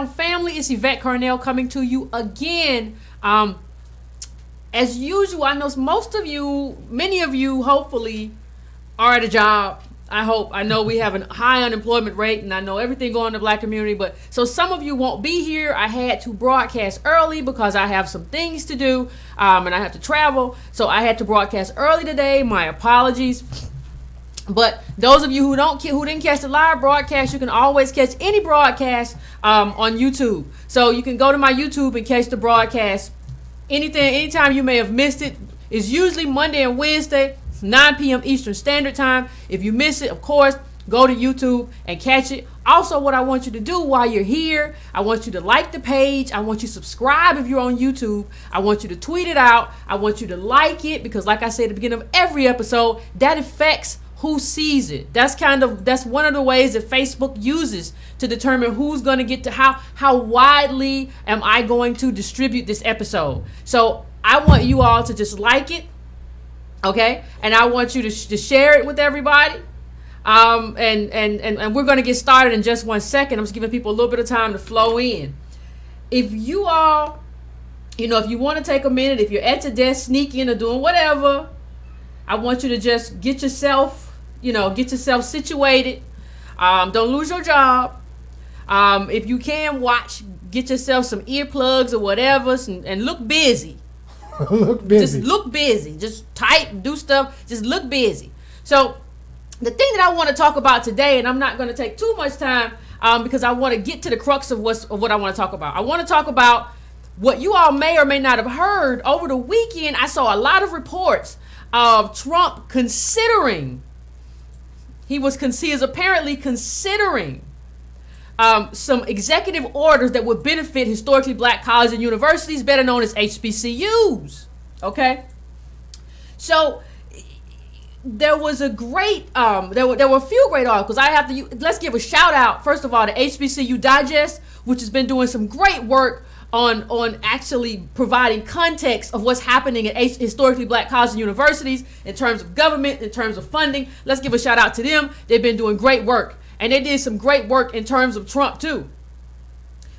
Hometown family. It's Yvette Carnell coming to you again. As usual, I know many of you, hopefully, are at a job. I know we have a high unemployment rate, and I know everything going on in the black community, but so some of you won't be here. I had to broadcast early because I have some things to do, and I have to travel, so I had to broadcast early today. My apologies. But those of you who didn't catch the live broadcast, you can always catch any broadcast on YouTube. So you can go to my YouTube and catch the broadcast. Anytime you may have missed it. It's usually Monday and Wednesday, 9 p.m. Eastern Standard Time. If you miss it, of course, go to YouTube and catch it. Also, what I want you to do while you're here, I want you to like the page. I want you to subscribe if you're on YouTube. I want you to tweet it out. I want you to like it because, like I said at the beginning of every episode, that affects who sees it. That's one of the ways that Facebook uses to determine who's going to get to how widely am I going to distribute this episode. So I want you all to just like it. Okay, and I want you to share it with everybody, and we're going to get started in just 1 second. I'm just giving people a little bit of time to flow in. If you all, if you want to take a minute, if you're at your desk sneaking or doing whatever, I want you to just get yourself situated. Don't lose your job. If you can get yourself some earplugs or whatever, and look busy. Look busy. Just look busy. Just type, do stuff. Just look busy. So the thing that I want to talk about today, and I'm not going to take too much time because I want to get to the crux of what I want to talk about. I want to talk about what you all may or may not have heard. Over the weekend, I saw a lot of reports of Trump considering, he is apparently considering some executive orders that would benefit historically black colleges and universities, better known as HBCUs. Okay, so there was a great, there were a few great articles. Let's give a shout out first of all to HBCU Digest, which has been doing some great work on actually providing context of what's happening at historically black colleges and universities in terms of government, in terms of funding. Let's give a shout out to them. They've been doing great work. And they did some great work in terms of Trump, too,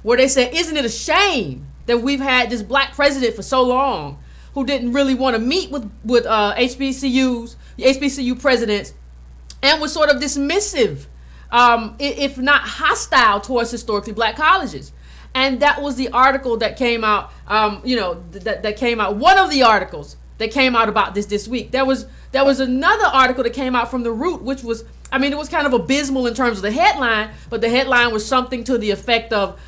where they said, isn't it a shame that we've had this black president for so long who didn't really want to meet with HBCUs, the HBCU presidents, and was sort of dismissive, if not hostile towards historically black colleges. And that was the article that came out, that came out, one of the articles that came out about this week. There was another article that came out from The Root, which was, it was kind of abysmal in terms of the headline, but the headline was something to the effect of,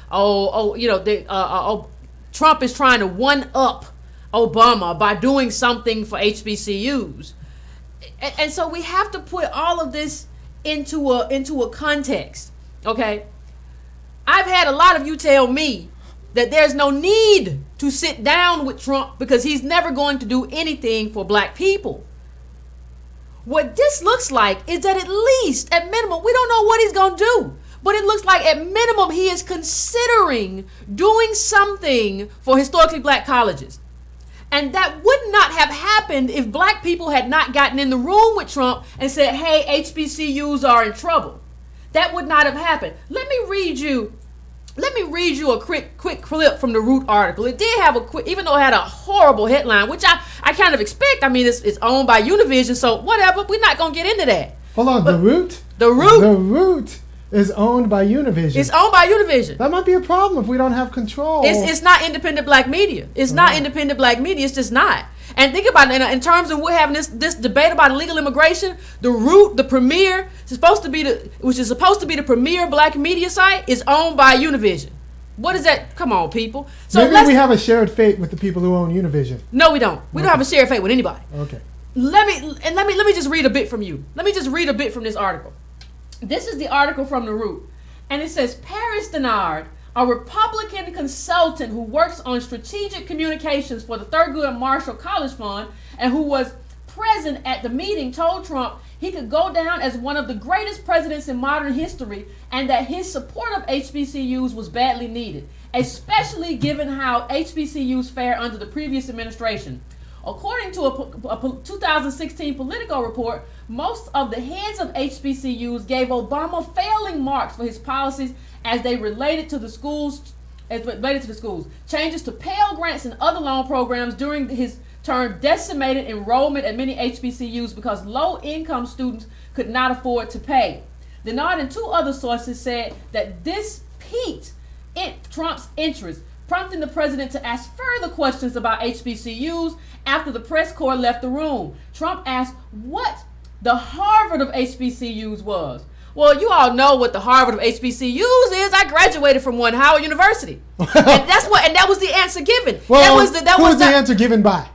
Trump is trying to one-up Obama by doing something for HBCUs. And so we have to put all of this into a context, okay? I've had a lot of you tell me that there's no need to sit down with Trump because he's never going to do anything for black people. What this looks like is that at minimum, we don't know what he's going to do, but it looks like at minimum he is considering doing something for historically black colleges. And that would not have happened if black people had not gotten in the room with Trump and said, hey, HBCUs are in trouble. That would not have happened. Let me read you a quick clip from the Root article. It did have even though it had a horrible headline, which I kind of expect. It's owned by Univision, so whatever. We're not going to get into that. Hold on, The Root? The Root? The Root is owned by Univision. It's owned by Univision. That might be a problem if we don't have control. It's not independent black media. It's not independent black media. It's just not. And think about it, in terms of we're having this debate about illegal immigration, The Root, the premier, which is supposed to be the premier black media site, is owned by Univision. What is that? Come on, people. So maybe we have a shared fate with the people who own Univision. No, we don't. We don't have a shared fate with anybody. Okay. Let me just read a bit from you. Let me just read a bit from this article. This is the article from The Root, and it says Paris Denard, a Republican consultant who works on strategic communications for the Thurgood Marshall College Fund and who was present at the meeting, told Trump he could go down as one of the greatest presidents in modern history and that his support of HBCUs was badly needed, especially given how HBCUs fare under the previous administration. According to a 2016 Politico report, most of the heads of HBCUs gave Obama failing marks for his policies as they related to the schools. Changes to Pell Grants and other loan programs during his term decimated enrollment at many HBCUs because low-income students could not afford to pay. Denard and two other sources said that this piqued Trump's interest, prompting the president to ask further questions about HBCUs after the press corps left the room. Trump asked what the Harvard of HBCUs was. Well, you all know what the Harvard of HBCUs is. I graduated from one, Howard University, and that was the answer given. Well, that was the answer given by?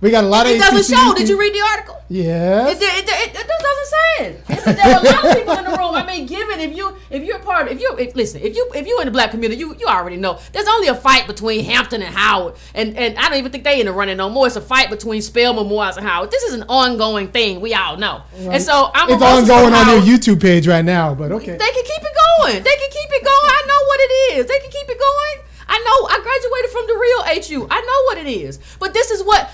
We got a lot of HBCUs. It doesn't show. Did you read the article? Yes. It doesn't say it. It said there were a lot of people in the room. I mean, given if you're in the black community, you already know there's only a fight between Hampton and Howard, and I don't even think they in the running no more. It's a fight between Spelman, Morehouse, and Howard. This is an ongoing thing. We all know, right. And so it's ongoing on your YouTube page right now. But okay, they can keep it going. I know what it is. They can keep it going. I know. I graduated from the real HU. I know what it is. But this is what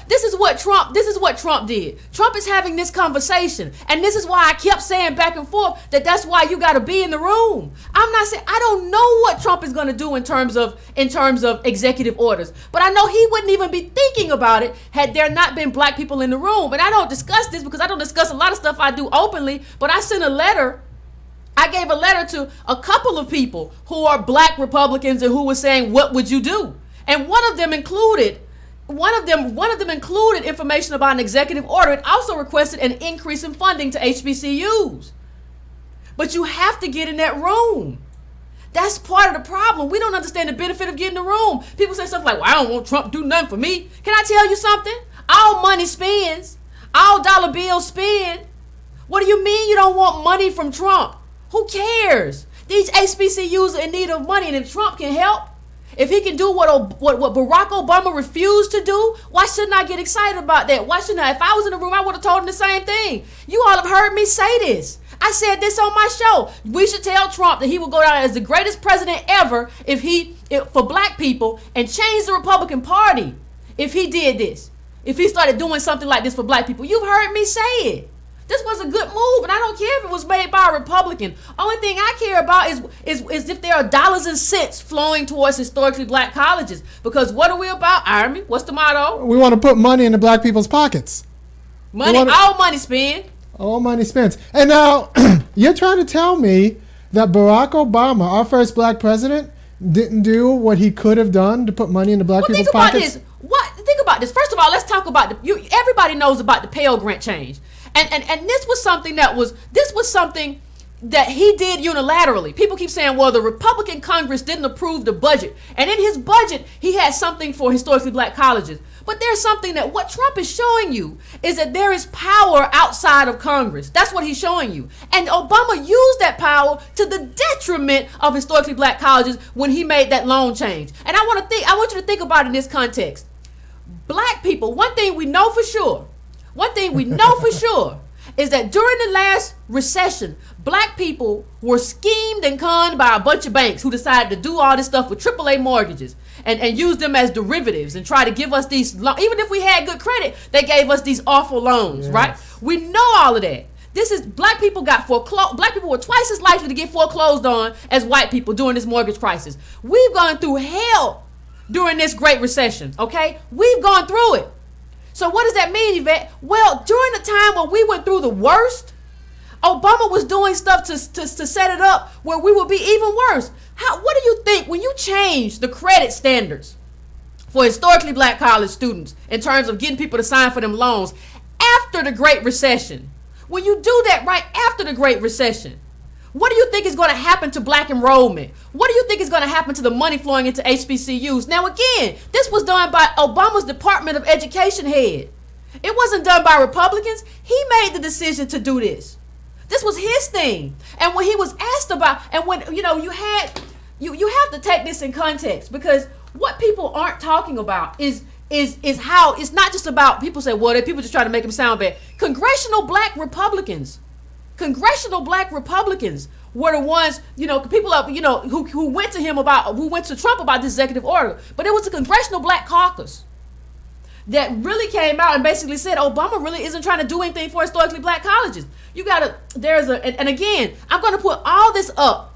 Trump did. Trump is having this conversation, and this is why I kept saying back and forth that's why you got to be in the room. I'm not saying I don't know what Trump is going to do in terms of executive orders, but I know he wouldn't even be thinking about it had there not been black people in the room. And I don't discuss this because I don't discuss a lot of stuff I do openly. But I sent a letter. I gave a letter to a couple of people who are black Republicans and who were saying, what would you do? And one of them included information about an executive order. It also requested an increase in funding to HBCUs. But you have to get in that room. That's part of the problem. We don't understand the benefit of getting in the room. People say stuff like, well, I don't want Trump to do nothing for me. Can I tell you something? All money spends. All dollar bills spend. What do you mean you don't want money from Trump? Who cares? These HBCUs are in need of money, and if Trump can help, if he can do what Barack Obama refused to do, why shouldn't I get excited about that? Why shouldn't I? If I was in the room, I would have told him the same thing. You all have heard me say this. I said this on my show. We should tell Trump that he will go down as the greatest president ever for black people and change the Republican Party if he did this. If he started doing something like this for black people. You've heard me say it. This was a good move, and I don't care if it was made by a Republican. Only thing I care about is if there are dollars and cents flowing towards historically black colleges. Because what are we about, Army? What's the motto? We want to put money in the black people's pockets. All money spent. All money spent. And now, you're trying to tell me that Barack Obama, our first black president, didn't do what he could have done to put money in the black people's pockets? Think about this. First of all, let's talk about everybody knows about the Pell Grant change. And this was something that he did unilaterally. People keep saying, well, the Republican Congress didn't approve the budget. And in his budget, he had something for historically black colleges. But there's something that what Trump is showing you is that there is power outside of Congress. That's what he's showing you. And Obama used that power to the detriment of historically black colleges when he made that loan change. And I want you to think about it in this context. Black people, one thing we know for sure is that during the last recession, black people were schemed and conned by a bunch of banks who decided to do all this stuff with AAA mortgages and use them as derivatives and try to give us these even if we had good credit, they gave us these awful loans, yes. Right? We know all of that. Black people got foreclosed. Black people were twice as likely to get foreclosed on as white people during this mortgage crisis. We've gone through hell during this Great Recession, okay? We've gone through it. So what does that mean, Yvette? Well, during the time when we went through the worst, Obama was doing stuff to set it up where we would be even worse. What do you think when you change the credit standards for historically black college students in terms of getting people to sign for them loans after the Great Recession? When you do that right after the Great Recession, what do you think is going to happen to black enrollment? What do you think is going to happen to the money flowing into HBCUs? Now, again, this was done by Obama's Department of Education head. It wasn't done by Republicans. He made the decision to do this. This was his thing. And when he was asked about, and when, you have to take this in context, because what people aren't talking about is how it's not just about, people say, well, people just try to make him sound bad. Congressional black Republicans were the ones, people up, who went to Trump about this executive order. But it was the Congressional Black Caucus that really came out and basically said Obama really isn't trying to do anything for historically black colleges. And again, I'm going to put all this up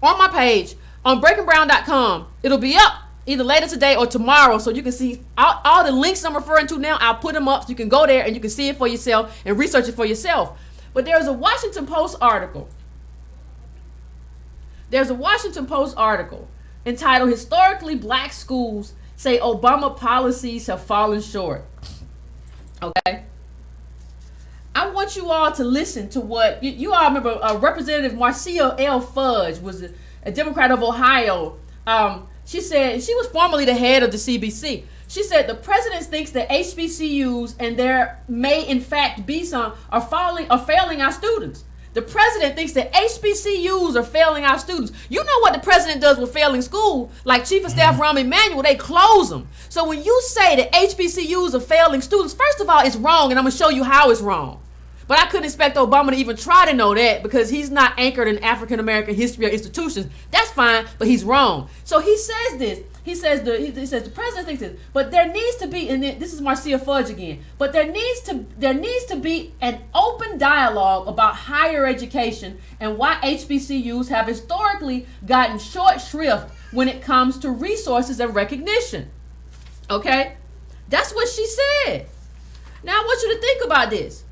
on my page on breakingbrown.com. It'll be up either later today or tomorrow, so you can see all the links I'm referring to now. I'll put them up so you can go there and you can see it for yourself and research it for yourself. But there's a Washington Post article. There's a Washington Post article entitled "Historically Black Schools Say Obama Policies Have Fallen Short." Okay? I want you all to listen to what you all remember. Representative Marcia L. Fudge was a Democrat of Ohio. She said she was formerly the head of the CBC. She said the president thinks that HBCUs, and there may in fact be some, are failing our students. The president thinks that HBCUs are failing our students. You know what the president does with failing school? Like Chief of Staff Rahm Emanuel, they close them. So when you say that HBCUs are failing students, first of all, it's wrong, and I'm going to show you how it's wrong. But I couldn't expect Obama to even try to know that because he's not anchored in African-American history or institutions. That's fine, but he's wrong. So he says this. He says the president thinks this, but there needs to be, and this is Marcia Fudge again, but there needs to be an open dialogue about higher education and why HBCUs have historically gotten short shrift when it comes to resources and recognition. Okay? That's what she said. Now I want you to think about this.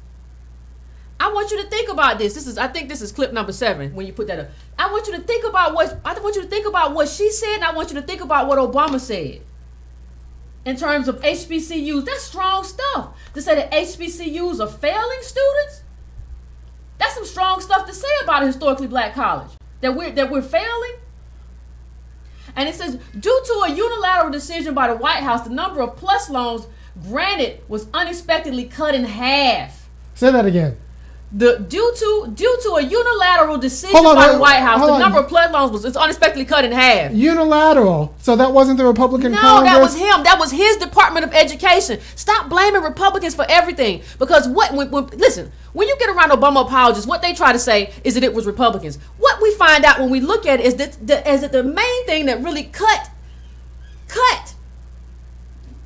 I want you to think about this. I think this is clip number 7 when you put that up. I want you to think about what she said, and I want you to think about what Obama said. In terms of HBCUs, that's strong stuff. To say that HBCUs are failing students, that's some strong stuff to say about a historically black college. That we're failing. And it says, due to a unilateral decision by the White House, the number of PLUS loans granted was unexpectedly cut in half. Say that again. Due to a unilateral decision by the White House, the number of PLUS loans was unexpectedly cut in half. Unilateral. So that wasn't the Republican Congress? No, that was him. That was his Department of Education. Stop blaming Republicans for everything. Because listen, when you get around Obama apologists, what they try to say is that it was Republicans. What we find out when we look at it is that the main thing that really cut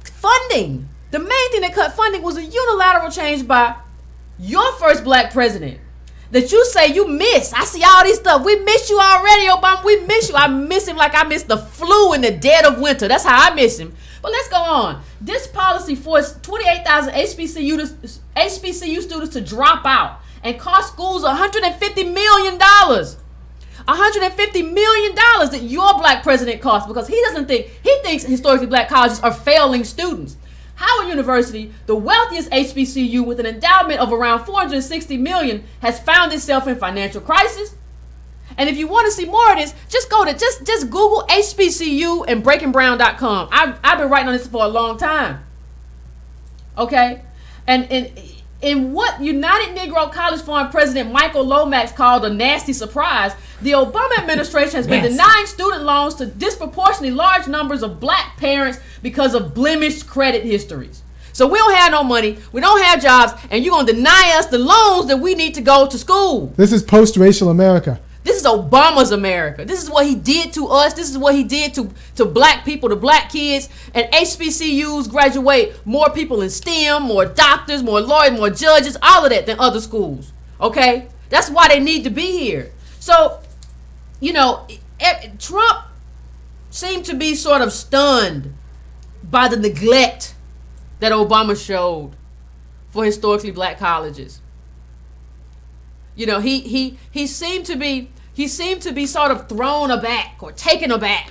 funding, the main thing that cut funding was a unilateral change by your first black president that you say you miss. I see all this stuff. We miss you already, Obama. We miss you. I miss him like I miss the flu in the dead of winter. That's how I miss him. But let's go on. This policy forced 28,000 HBCU students to drop out and cost schools $150 million. $150 million that your black president cost because he thinks historically black colleges are failing students. Howard University, the wealthiest HBCU with an endowment of around $460 million, has found itself in financial crisis. And if you want to see more of this, just go to just Google HBCU and breakingbrown.com. I've been writing on this for a long time. Okay? And in what United Negro College Fund President Michael Lomax called a nasty surprise, the Obama administration has been denying student loans to disproportionately large numbers of black parents because of blemished credit histories. So we don't have no money, we don't have jobs, and you're going to deny us the loans that we need to go to school. This is post-racial America. This is Obama's America. This is what he did to us. This is what he did to black people, to black kids. And HBCUs graduate more people in STEM, more doctors, more lawyers, more judges, all of that than other schools. Okay? That's why they need to be here. So, Trump seemed to be sort of stunned by the neglect that Obama showed for historically black colleges. He seemed to be sort of thrown aback or taken aback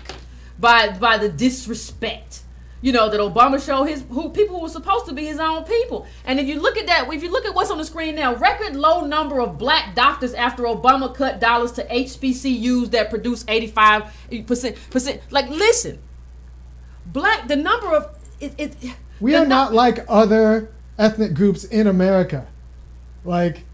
by the disrespect, that Obama showed people who were supposed to be his own people. And if you look at what's on the screen now, record low number of black doctors after Obama cut dollars to HBCUs that produce 85%. Like, listen, the number of it. We are not like other ethnic groups in America, like.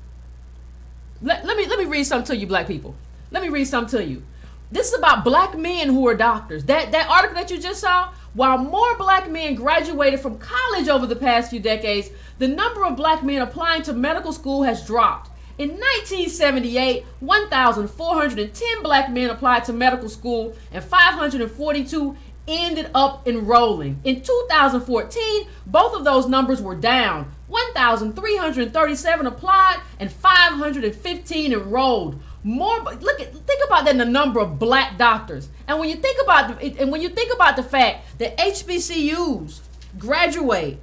Let me read something to you, black people. Let me read something to you. This is about black men who are doctors. That article that you just saw, while more black men graduated from college over the past few decades, the number of black men applying to medical school has dropped. In 1978, 1,410 black men applied to medical school and 542 ended up enrolling. In 2014, both of those numbers were down. 1,337 applied and 515 enrolled. Think about that in the number of black doctors. And when you think about the fact that HBCUs graduate,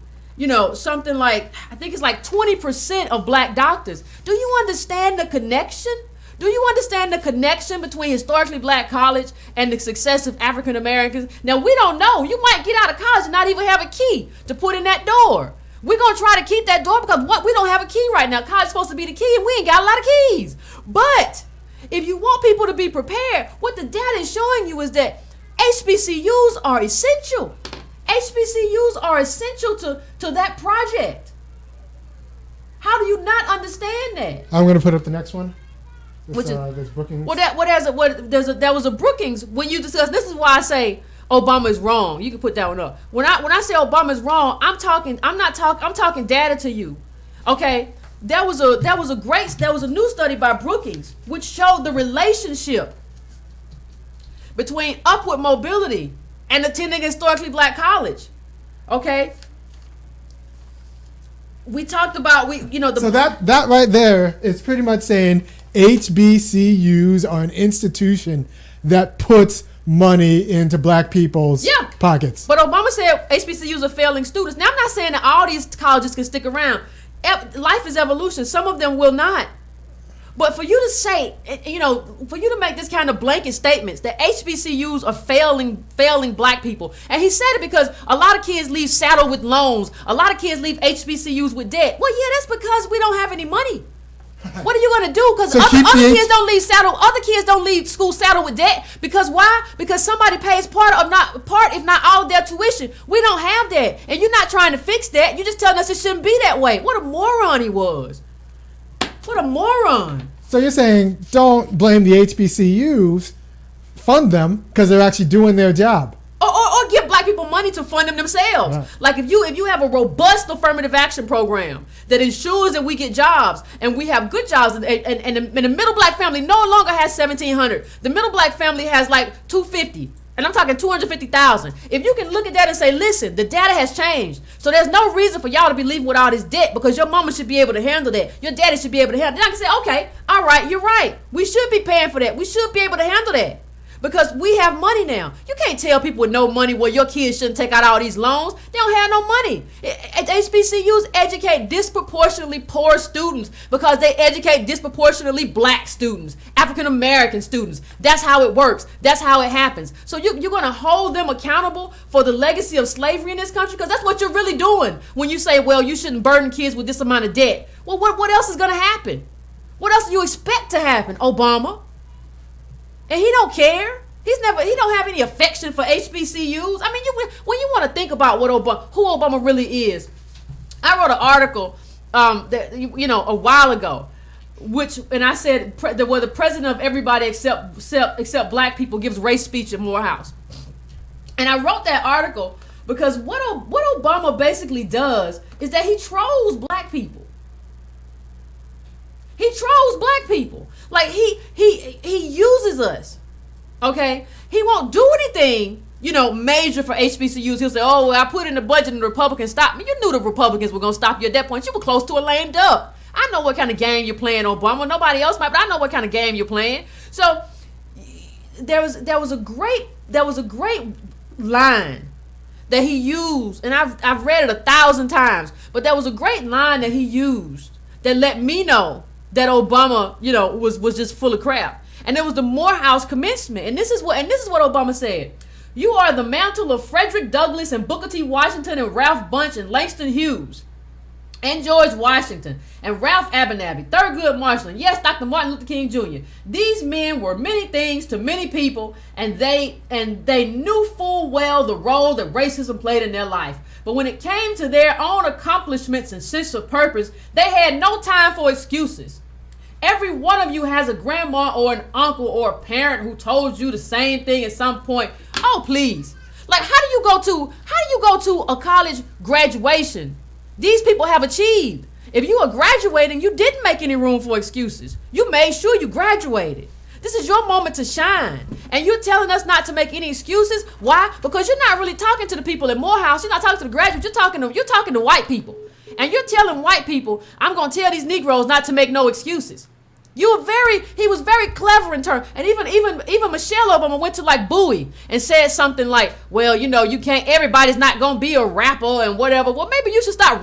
something like, I think it's like 20% of black doctors. Do you understand the connection? Do you understand the connection between historically black college and the success of African Americans? Now, we don't know. You might get out of college and not even have a key to put in that door. We're going to try to keep that door because we don't have a key right now. College is supposed to be the key and we ain't got a lot of keys. But if you want people to be prepared, what the data is showing you is that HBCUs are essential. HBCUs are essential to that project. How do you not understand that? I'm going to put up the next one. This Brookings. There was a Brookings when you discuss. This is why I say Obama is wrong. You can put that one up. When I say Obama is wrong, I'm talking data to you. Okay? There was a new study by Brookings which showed the relationship between upward mobility and attending historically black college. Okay? We talked about So that right there is pretty much saying HBCUs are an institution that puts money into black people's pockets. But Obama said HBCUs are failing students. Now, I'm not saying that all these colleges can stick around. Life is evolution. Some of them will not. But for you to say, for you to make this kind of blanket statements that HBCUs are failing black people. And he said it because a lot of kids leave saddled with loans. A lot of kids leave HBCUs with debt. Well, yeah, that's because we don't have any money. What are you going to do? Because other kids don't leave school saddled with debt. Because why? Because somebody pays part if not all of their tuition. We don't have that. And you're not trying to fix that. You're just telling us it shouldn't be that way. What a moron he was. What a moron. So you're saying don't blame the HBCUs, fund them because they're actually doing their job. Or give black people money to fund them themselves. Right. Like if you have a robust affirmative action program that ensures that we get jobs and we have good jobs, and the middle black family no longer has $1,700. The middle black family has like $250. And I'm talking $250,000. If you can look at that and say, listen, the data has changed. So there's no reason for y'all to be leaving with all this debt because your mama should be able to handle that. Your daddy should be able to handle it. Then I can say, okay, all right, you're right. We should be paying for that. We should be able to handle that. Because we have money now. You can't tell people with no money, well, your kids shouldn't take out all these loans. They don't have no money. HBCUs educate disproportionately poor students because they educate disproportionately black students, African American students. That's how it works. That's how it happens. So you're going to hold them accountable for the legacy of slavery in this country? Because that's what you're really doing when you say, well, you shouldn't burden kids with this amount of debt. Well, what else is going to happen? What else do you expect to happen, Obama? And he don't care. He don't have any affection for HBCUs. I mean, when you want to think about who Obama really is, I wrote an article a while ago, and I said where the president of everybody except black people gives race speech at Morehouse. And I wrote that article because what Obama basically does is that he trolls black people. He trolls black people. Like he uses us. Okay? He won't do anything, major for HBCUs. He'll say, oh, well, I put in the budget and the Republicans stopped me. You knew the Republicans were going to stop you at that point. You were close to a lame duck. I know what kind of game you're playing, Obama. Nobody else might, but I know what kind of game you're playing. So there was a great line that he used, and I've read it 1,000 times, but there was a great line that he used that let me know that Obama, was just full of crap. And it was the Morehouse commencement. And this is what Obama said. You are the mantle of Frederick Douglass and Booker T. Washington and Ralph Bunche and Langston Hughes and George Washington and Ralph Abernathy, Thurgood Marshall, and yes, Dr. Martin Luther King Jr. These men were many things to many people, and they knew full well the role that racism played in their life. But when it came to their own accomplishments and sense of purpose, they had no time for excuses. Every one of you has a grandma or an uncle or a parent who told you the same thing at some point. Oh, please. Like, how do you go to a college graduation? These people have achieved. If you are graduating, you didn't make any room for excuses. You made sure you graduated. This is your moment to shine. And you're telling us not to make any excuses. Why? Because you're not really talking to the people at Morehouse. You're not talking to the graduates. You're talking to white people. And you're telling white people, I'm going to tell these Negroes not to make no excuses. He was very clever in turn. And even Michelle Obama went to like Bowie and said something like, well, you can't, everybody's not going to be a rapper and whatever. Well, maybe you should start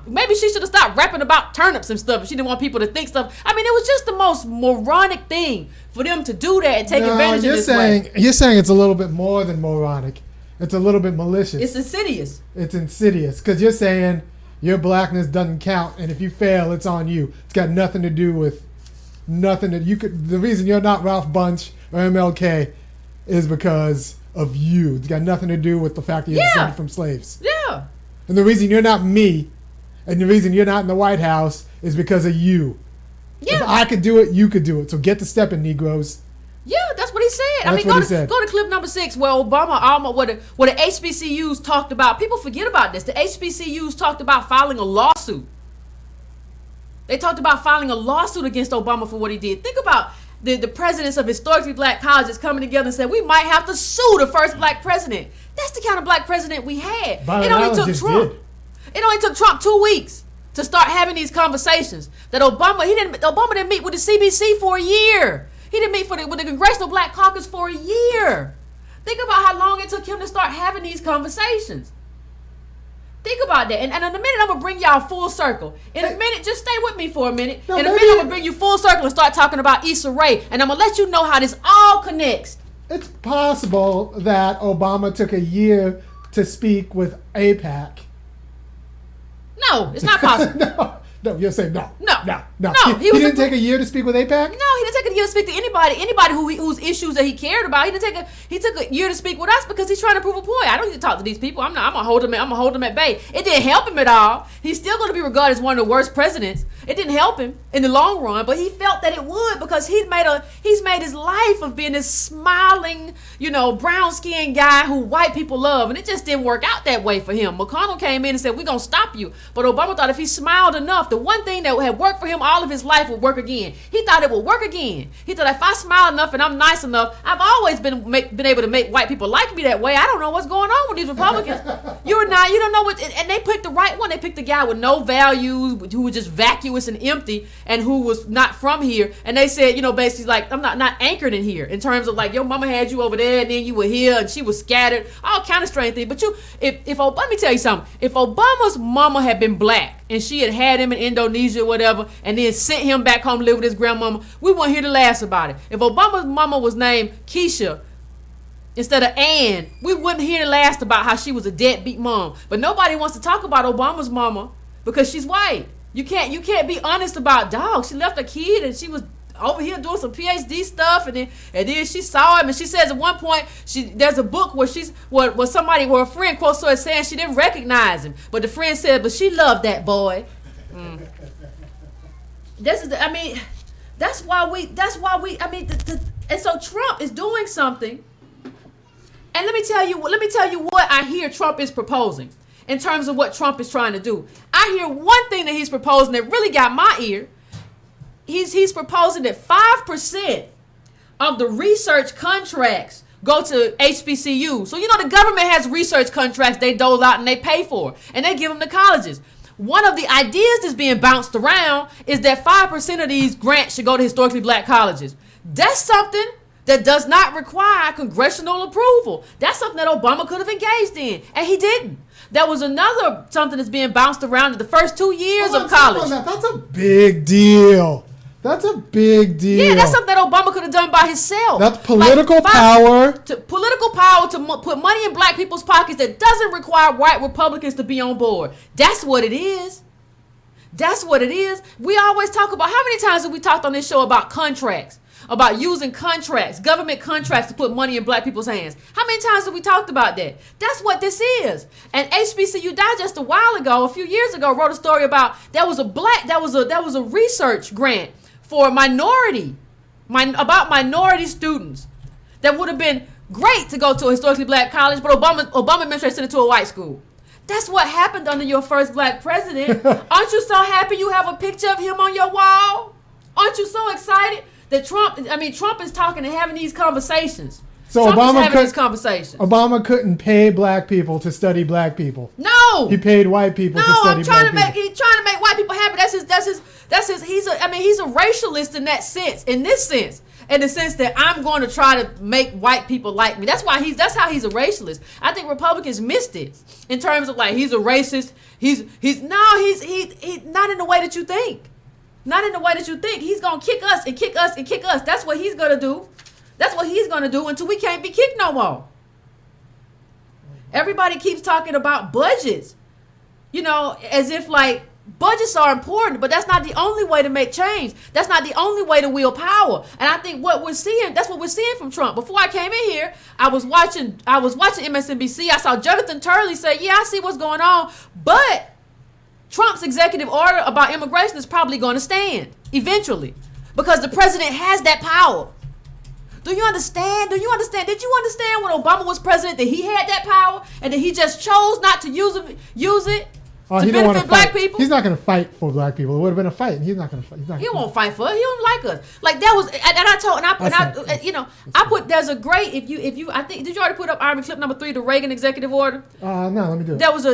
maybe she should have stopped rapping about turnips and stuff if she didn't want people to think stuff. I mean, it was just the most moronic thing for them to do that and take advantage of this way. You're saying it's a little bit more than moronic. It's a little bit malicious. It's insidious. It's insidious because you're saying your blackness doesn't count, and if you fail, it's on you. It's got nothing to do with nothing that you could. The reason you're not Ralph Bunche or MLK is because of you. It's got nothing to do with the fact that you're descended from slaves. Yeah. And the reason you're not me, and the reason you're not in the White House is because of you. Yeah. If I could do it, you could do it. So get to stepping, Negroes. Yeah, that's what he said. Go to clip number 6 where Obama, where the HBCUs talked about. People forget about this. The HBCUs talked about filing a lawsuit. They talked about filing a lawsuit against Obama for what he did. Think about the presidents of historically black colleges coming together and said, we might have to sue the first black president. That's the kind of black president we had. It only took Trump. It only took Trump 2 weeks to start having these conversations. That Obama didn't meet with the CBC for a year. He didn't meet with the Congressional Black Caucus for a year. Think about how long it took him to start having these conversations. Think about that. And in a minute, I'm going to bring y'all full circle. In a minute, just stay with me for a minute. In a minute, I'm going to bring you full circle and start talking about Issa Rae. And I'm going to let you know how this all connects. It's possible that Obama took a year to speak with AIPAC. No, it's not possible. No, you're saying no. No. He didn't take a year to speak with AIPAC? No, he didn't take a year to speak to anybody whose issues that he cared about. He took a year to speak with us because he's trying to prove a point. I don't need to talk to these people. I'm gonna hold him at bay. It didn't help him at all. He's still gonna be regarded as one of the worst presidents. It didn't help him in the long run, but he felt that it would because he's made his life of being this smiling, brown skinned guy who white people love, and it just didn't work out that way for him. McConnell came in and said, we're gonna stop you. But Obama thought if he smiled enough, the one thing that had worked for him all of his life would work again. He thought it would work again. He thought if I smile enough and I'm nice enough, I've always been able to make white people like me that way. I don't know what's going on with these Republicans. You don't know what, and they picked the right one. They picked the guy with no values, who was just vacuous and empty, and who was not from here. And they said, basically like, I'm not anchored in here in terms of like your mama had you over there and then you were here and she was scattered, all kind of strange things. But let me tell you something. If Obama's mama had been black and she had him in Indonesia or whatever, and then sent him back home to live with his grandmama, we wouldn't hear the last about it. If Obama's mama was named Keisha instead of Ann, we wouldn't hear the last about how she was a deadbeat mom. But nobody wants to talk about Obama's mama because she's white. You can't be honest about dog. She left a kid and she was over here doing some PhD stuff, and then she saw him, and she says at one point there's a book where a friend quotes her as saying she didn't recognize him, but the friend said, but she loved that boy. That's why we and so Trump is doing something. And let me tell you what I hear Trump is proposing in terms of what Trump is trying to do. I hear one thing that he's proposing that really got my ear. He's proposing that 5% of the research contracts go to HBCUs. So the government has research contracts they dole out and they pay for, and they give them to colleges. One of the ideas that's being bounced around is that 5% of these grants should go to historically black colleges. That's something that does not require congressional approval. That's something that Obama could have engaged in, and he didn't. There was something that's being bounced around in the first 2 years of college. That's a big deal. That's a big deal. Yeah, that's something that Obama could have done by himself. That's political power. Political power to put money in black people's pockets that doesn't require white Republicans to be on board. That's what it is. That's what it is. We always talk about, how many times have we talked on this show about contracts? About using contracts, government contracts to put money in black people's hands. How many times have we talked about that? That's what this is. And HBCU Digest a few years ago, wrote a story about there was a research grant for minority students that would have been great to go to a historically black college, but Obama administration sent it to a white school. That's what happened under your first black president. Aren't you so happy you have a picture of him on your wall? Aren't you so excited that Trump is talking and having these conversations. So Trump is having these conversations. Obama couldn't pay black people to study black people. No, he paid white people to study black people. He's trying to make white people happy. That's his. He's a racialist in that sense. In this sense. In the sense that I'm going to try to make white people like me. That's how he's a racialist. I think Republicans missed it in terms of like he's a racist. He's not in the way that you think. Not in the way that you think. He's gonna kick us and kick us and kick us. That's what he's gonna do. That's what he's gonna do until we can't be kicked no more. Everybody keeps talking about budgets, as if like budgets are important, but that's not the only way to make change. That's not the only way to wield power. And I think that's what we're seeing from Trump. Before I came in here, I was watching MSNBC. I saw Jonathan Turley say, yeah, I see what's going on, but Trump's executive order about immigration is probably going to stand eventually because the president has that power. Do you understand? Did you understand when Obama was president that he had that power and that he just chose not to use it? To benefit black people. He's not going to fight for black people. It would have been a fight, and he's not going to fight. He won't fight for it. He don't like us. Like that was, I put. There's a great I think did you already put up Army clip number 3, the Reagan executive order? No, let me do it. That was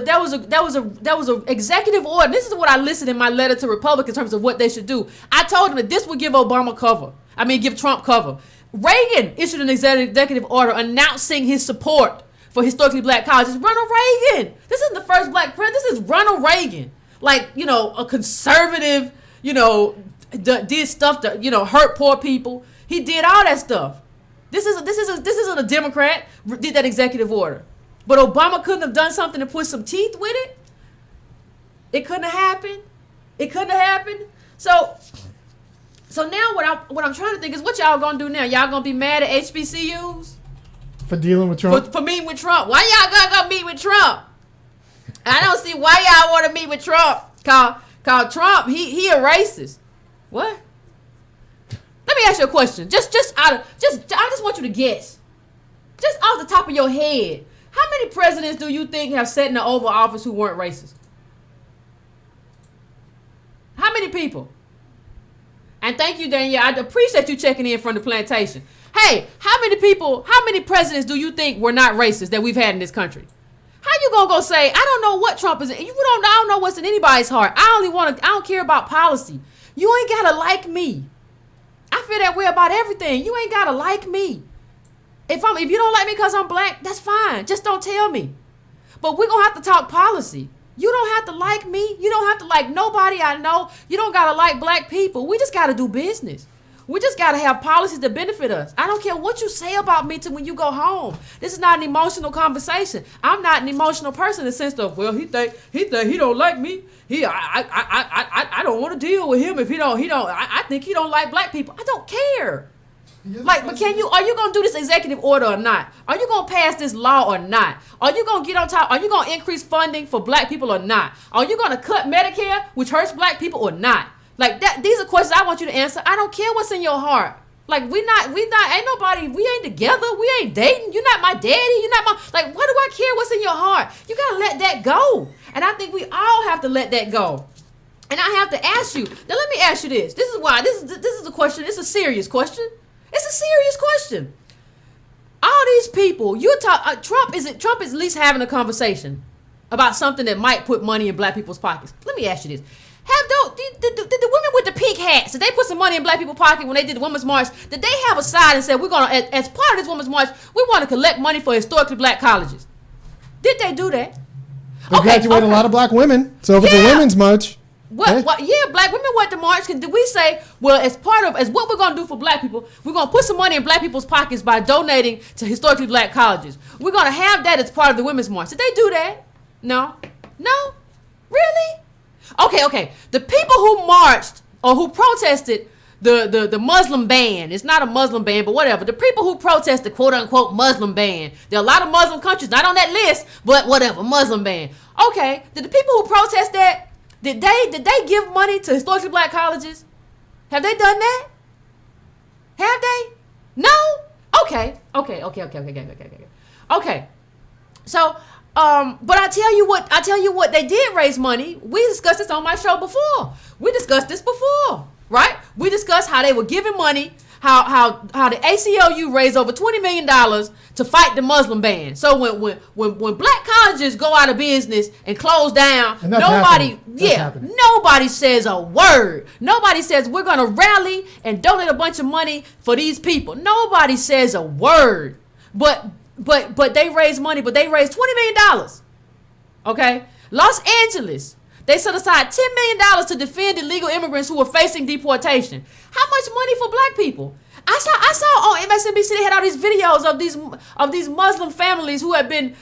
a executive order. This is what I listed in my letter to Republicans in terms of what they should do. I told them that this would give give Trump cover. Reagan issued an executive order announcing his support for historically black colleges. Ronald Reagan. This isn't the first black president. This is Ronald Reagan. Like, a conservative, did stuff to, hurt poor people. He did all that stuff. This isn't a Democrat did that executive order. But Obama couldn't have done something to put some teeth with it. It couldn't have happened. So now what I'm trying to think is what y'all gonna do now? Y'all gonna be mad at HBCUs? For dealing with Trump? For meeting with Trump. Why y'all gonna go meet with Trump? I don't see why y'all want to meet with Trump. Call Trump, he a racist. What? Let me ask you a question. I just want you to guess. Just off the top of your head. How many presidents do you think have sat in the Oval Office who weren't racist? How many people? And thank you, Danielle. I appreciate you checking in from the plantation. Hey, how many presidents do you think were not racist that we've had in this country? How you gonna go say, I don't know what Trump is in? I don't know what's in anybody's heart. I don't care about policy. You ain't gotta like me. I feel that way about everything. You ain't gotta like me. If you don't like me because I'm black, that's fine. Just don't tell me. But we're gonna have to talk policy. You don't have to like me. You don't have to like nobody I know. You don't gotta like black people. We just gotta do business. We just gotta have policies that benefit us. I don't care what you say about me when you go home. This is not an emotional conversation. I'm not an emotional person in the sense of, well, he think he don't like me. I don't want to deal with him if he don't. I think he don't like black people. I don't care. But are you gonna do this executive order or not? Are you gonna pass this law or not? Are you gonna get on top? Are you gonna increase funding for black people or not? Are you gonna cut Medicare, which hurts black people, or not? Like that, these are questions I want you to answer. I don't care what's in your heart. Like we ain't together. We ain't dating. You're not my daddy. You're not my, like, what do I care what's in your heart? You gotta let that go. And I think we all have to let that go. And I have to ask you, now let me ask you this. This is a question, it's a serious question. It's a serious question. All these people, Trump is at least having a conversation about something that might put money in black people's pockets. Let me ask you this. Did the women with the pink hats, did they put some money in black people's pocket when they did the Women's March? Did they have a side and said, we're going to, as part of this Women's March, we want to collect money for historically black colleges? Did they do that? They graduate a lot of black women. So if it's a women's march. Black women went to march. Did we say, well, as what we're going to do for black people, we're going to put some money in black people's pockets by donating to historically black colleges. We're going to have that as part of the Women's March. Did they do that? No? Really? Okay. The people who marched or who protested the Muslim ban, it's not a Muslim ban, but whatever. The people who protest the quote unquote Muslim ban, there are a lot of Muslim countries not on that list, but whatever, Muslim ban. Okay, did the people who protest that, did they give money to historically black colleges? Have they done that? Have they? No? Okay. So, but I tell you what, they did raise money. We discussed this on my show before. We discussed this before, right? We discussed how they were giving money how the ACLU raised over $20 million to fight the Muslim ban. So when black colleges go out of business and close down, nobody says a word. Nobody says we're gonna rally and donate a bunch of money for these people. Nobody says a word. But they raise money. But they raised $20 million. Okay, Los Angeles. They set aside $10 million to defend illegal immigrants who were facing deportation. How much money for black people? I saw on MSNBC they had all these videos of these Muslim families who had been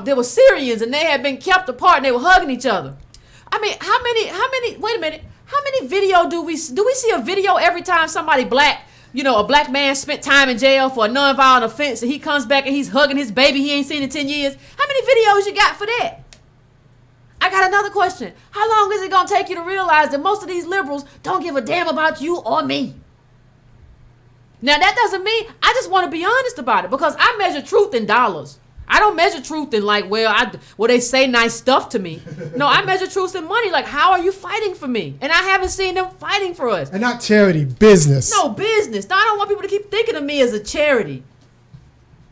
they were Syrians and they had been kept apart and they were hugging each other. I mean, how many? Wait a minute. How many video do we see a video every time somebody black, a black man spent time in jail for a nonviolent offense and he comes back and he's hugging his baby he ain't seen in 10 years? How many videos you got for that? I got another question. How long is it going to take you to realize that most of these liberals don't give a damn about you or me? Now, that doesn't mean, I just want to be honest about it because I measure truth in dollars. I don't measure truth in they say nice stuff to me. No, I measure truth in money. Like, how are you fighting for me? And I haven't seen them fighting for us. And not charity, business. No, business. No, I don't want people to keep thinking of me as a charity.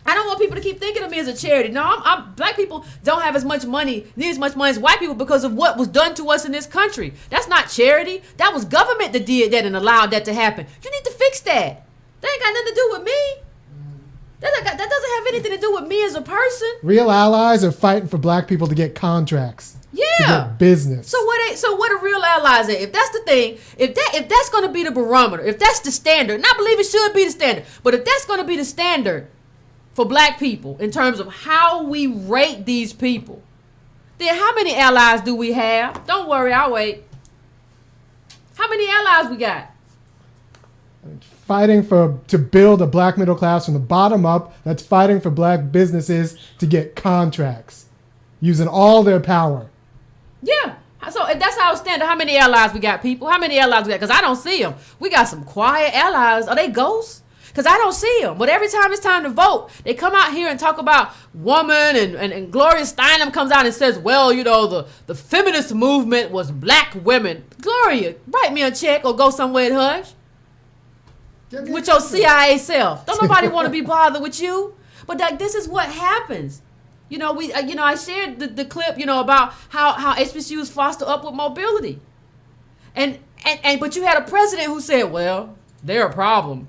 I don't want people to keep thinking of me as a charity. No, black people don't have as much money, need as much money as white people because of what was done to us in this country. That's not charity. That was government that did that and allowed that to happen. You need to fix that. That ain't got nothing to do with me. That doesn't have anything to do with me as a person. Real allies are fighting for black people to get contracts. Yeah. To get business. So what are real allies at? If that's the thing, if that's going to be the barometer, if that's the standard, and I believe it should be the standard, but if that's going to be the standard for black people in terms of how we rate these people, then how many allies do we have? Don't worry, I'll wait. How many allies we got? Fighting to build a black middle class from the bottom up that's fighting for black businesses to get contracts, using all their power. Yeah. So if that's our standard, how many allies we got, people? How many allies we got? Because I don't see them. We got some quiet allies. Are they ghosts? Because I don't see them. But every time it's time to vote, they come out here and talk about woman and Gloria Steinem comes out and says, well, the feminist movement was black women. Gloria, write me a check or go somewhere and hush. With your CIA self. Don't nobody want to be bothered with you. But this is what happens. I shared the clip, about how HBCUs foster upward mobility. But you had a president who said, well, they're a problem.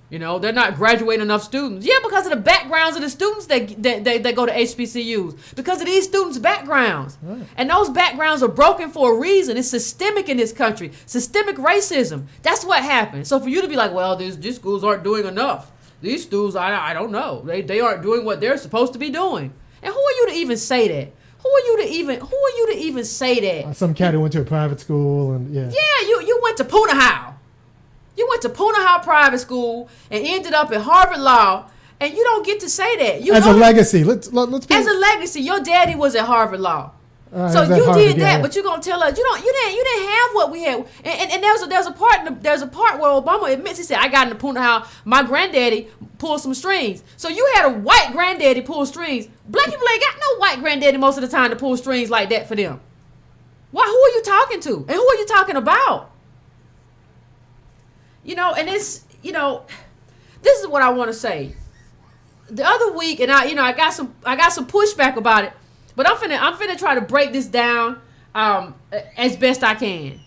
They're not graduating enough students. Yeah, because of the backgrounds of the students that go to HBCUs. Because of these students' backgrounds. Right. And those backgrounds are broken for a reason. It's systemic in this country. Systemic racism. That's what happened. So for you to be like, well, these schools aren't doing enough. These schools, I don't know. They aren't doing what they're supposed to be doing. And who are you to even say that? Who are you to even say that? Some cat who went to a private school and yeah. Yeah, you went to Punahou. You went to Punahou private school and ended up at Harvard Law, and you don't get to say that. As a legacy, let's be as a legacy. Your daddy was at Harvard Law, so you Harvard, did that. Yeah. But you gonna tell us you didn't have what we had. And there's a part where Obama admits, he said, I got in the Punahou. My granddaddy pulled some strings. So you had a white granddaddy pull strings. Black people ain't got no white granddaddy most of the time to pull strings like that for them. Why? Who are you talking to? And who are you talking about? And it's, this is what I want to say. The other week, and I got some pushback about it, but I'm finna try to break this down as best I can.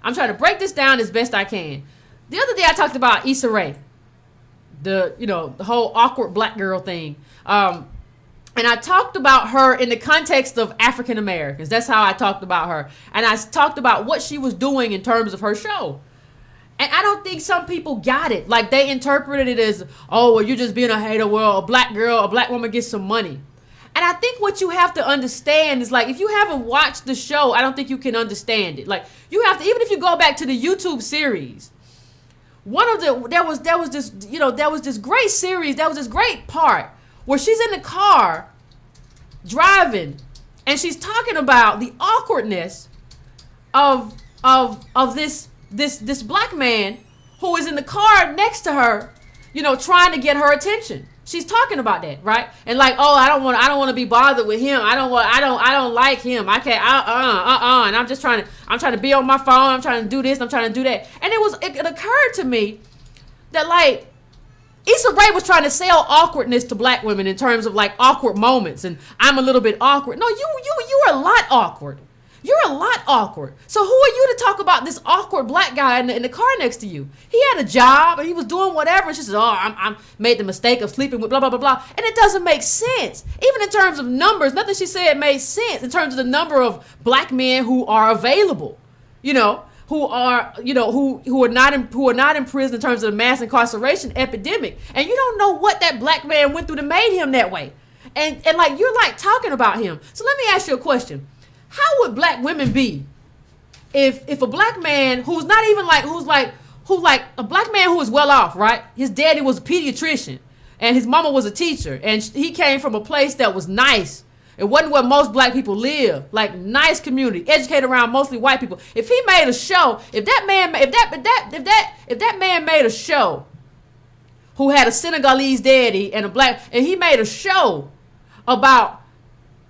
I'm trying to break this down as best I can. The other day I talked about Issa Rae, the whole awkward black girl thing. And I talked about her in the context of African Americans. That's how I talked about her. And I talked about what she was doing in terms of her show. And I don't think some people got it. Like, they interpreted it as, oh, well, you're just being a hater. Well, a black woman gets some money. And I think what you have to understand is, like, if you haven't watched the show, I don't think you can understand it. Like, you have to, even if you go back to the YouTube series, there was this great series, there was this great part where she's in the car driving and she's talking about the awkwardness of this black man who is in the car next to her, trying to get her attention. She's talking about that, right? And like, oh, I don't want to be bothered with him. I don't like him. I can't, and I'm trying to be on my phone. I'm trying to do this. I'm trying to do that. And it occurred to me that like, Issa Rae was trying to sell awkwardness to black women in terms of like awkward moments. And I'm a little bit awkward. No, you're a lot awkward. You're a lot awkward. So who are you to talk about this awkward black guy in the car next to you? He had a job and he was doing whatever. And she says, oh, I made the mistake of sleeping with blah, blah, blah, blah. And it doesn't make sense. Even in terms of numbers, nothing she said made sense in terms of the number of black men who are available, who are not in prison in terms of the mass incarceration epidemic. And you don't know what that black man went through that made him that way. And like, you're like talking about him. So let me ask you a question. How would black women be if a black man who's not even like a black man who is well off, right? His daddy was a pediatrician and his mama was a teacher and he came from a place that was nice. It wasn't where most black people live, like nice community, educated around mostly white people. If he made a show, if that man made a show who had a Senegalese daddy and he made a show about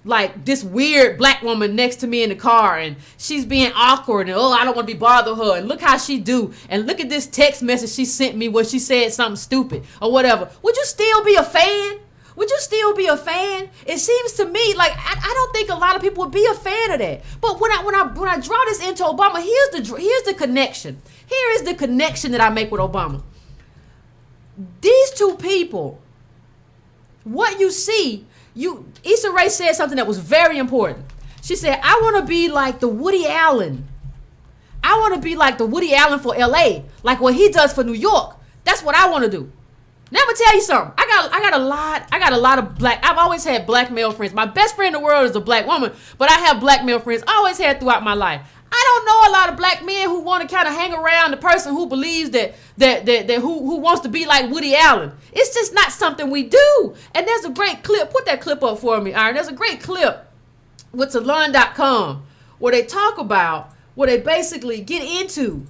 like this weird black woman next to me in the car and she's being awkward and I don't want to be bothered with her and look how she do and look at this text message she sent me where she said something stupid or whatever. Would you still be a fan? Would you still be a fan? It seems to me like I don't think a lot of people would be a fan of that. But when I draw this into Obama, here's the connection. Here is the connection that I make with Obama. These two people, what you see. Issa Rae said something that was very important. She said, I want to be like the Woody Allen. I want to be like the Woody Allen for LA, like what he does for New York. That's what I want to do. Now I'm gonna tell you something. I got a lot of I've always had black male friends. My best friend in the world is a black woman, but I have black male friends. I always had throughout my life. I don't know a lot of black men who want to kind of hang around the person who believes that who wants to be like Woody Allen. It's just not something we do. And there's a great clip. Put that clip up for me, Iron. There's a great clip with Salon.com where they basically get into.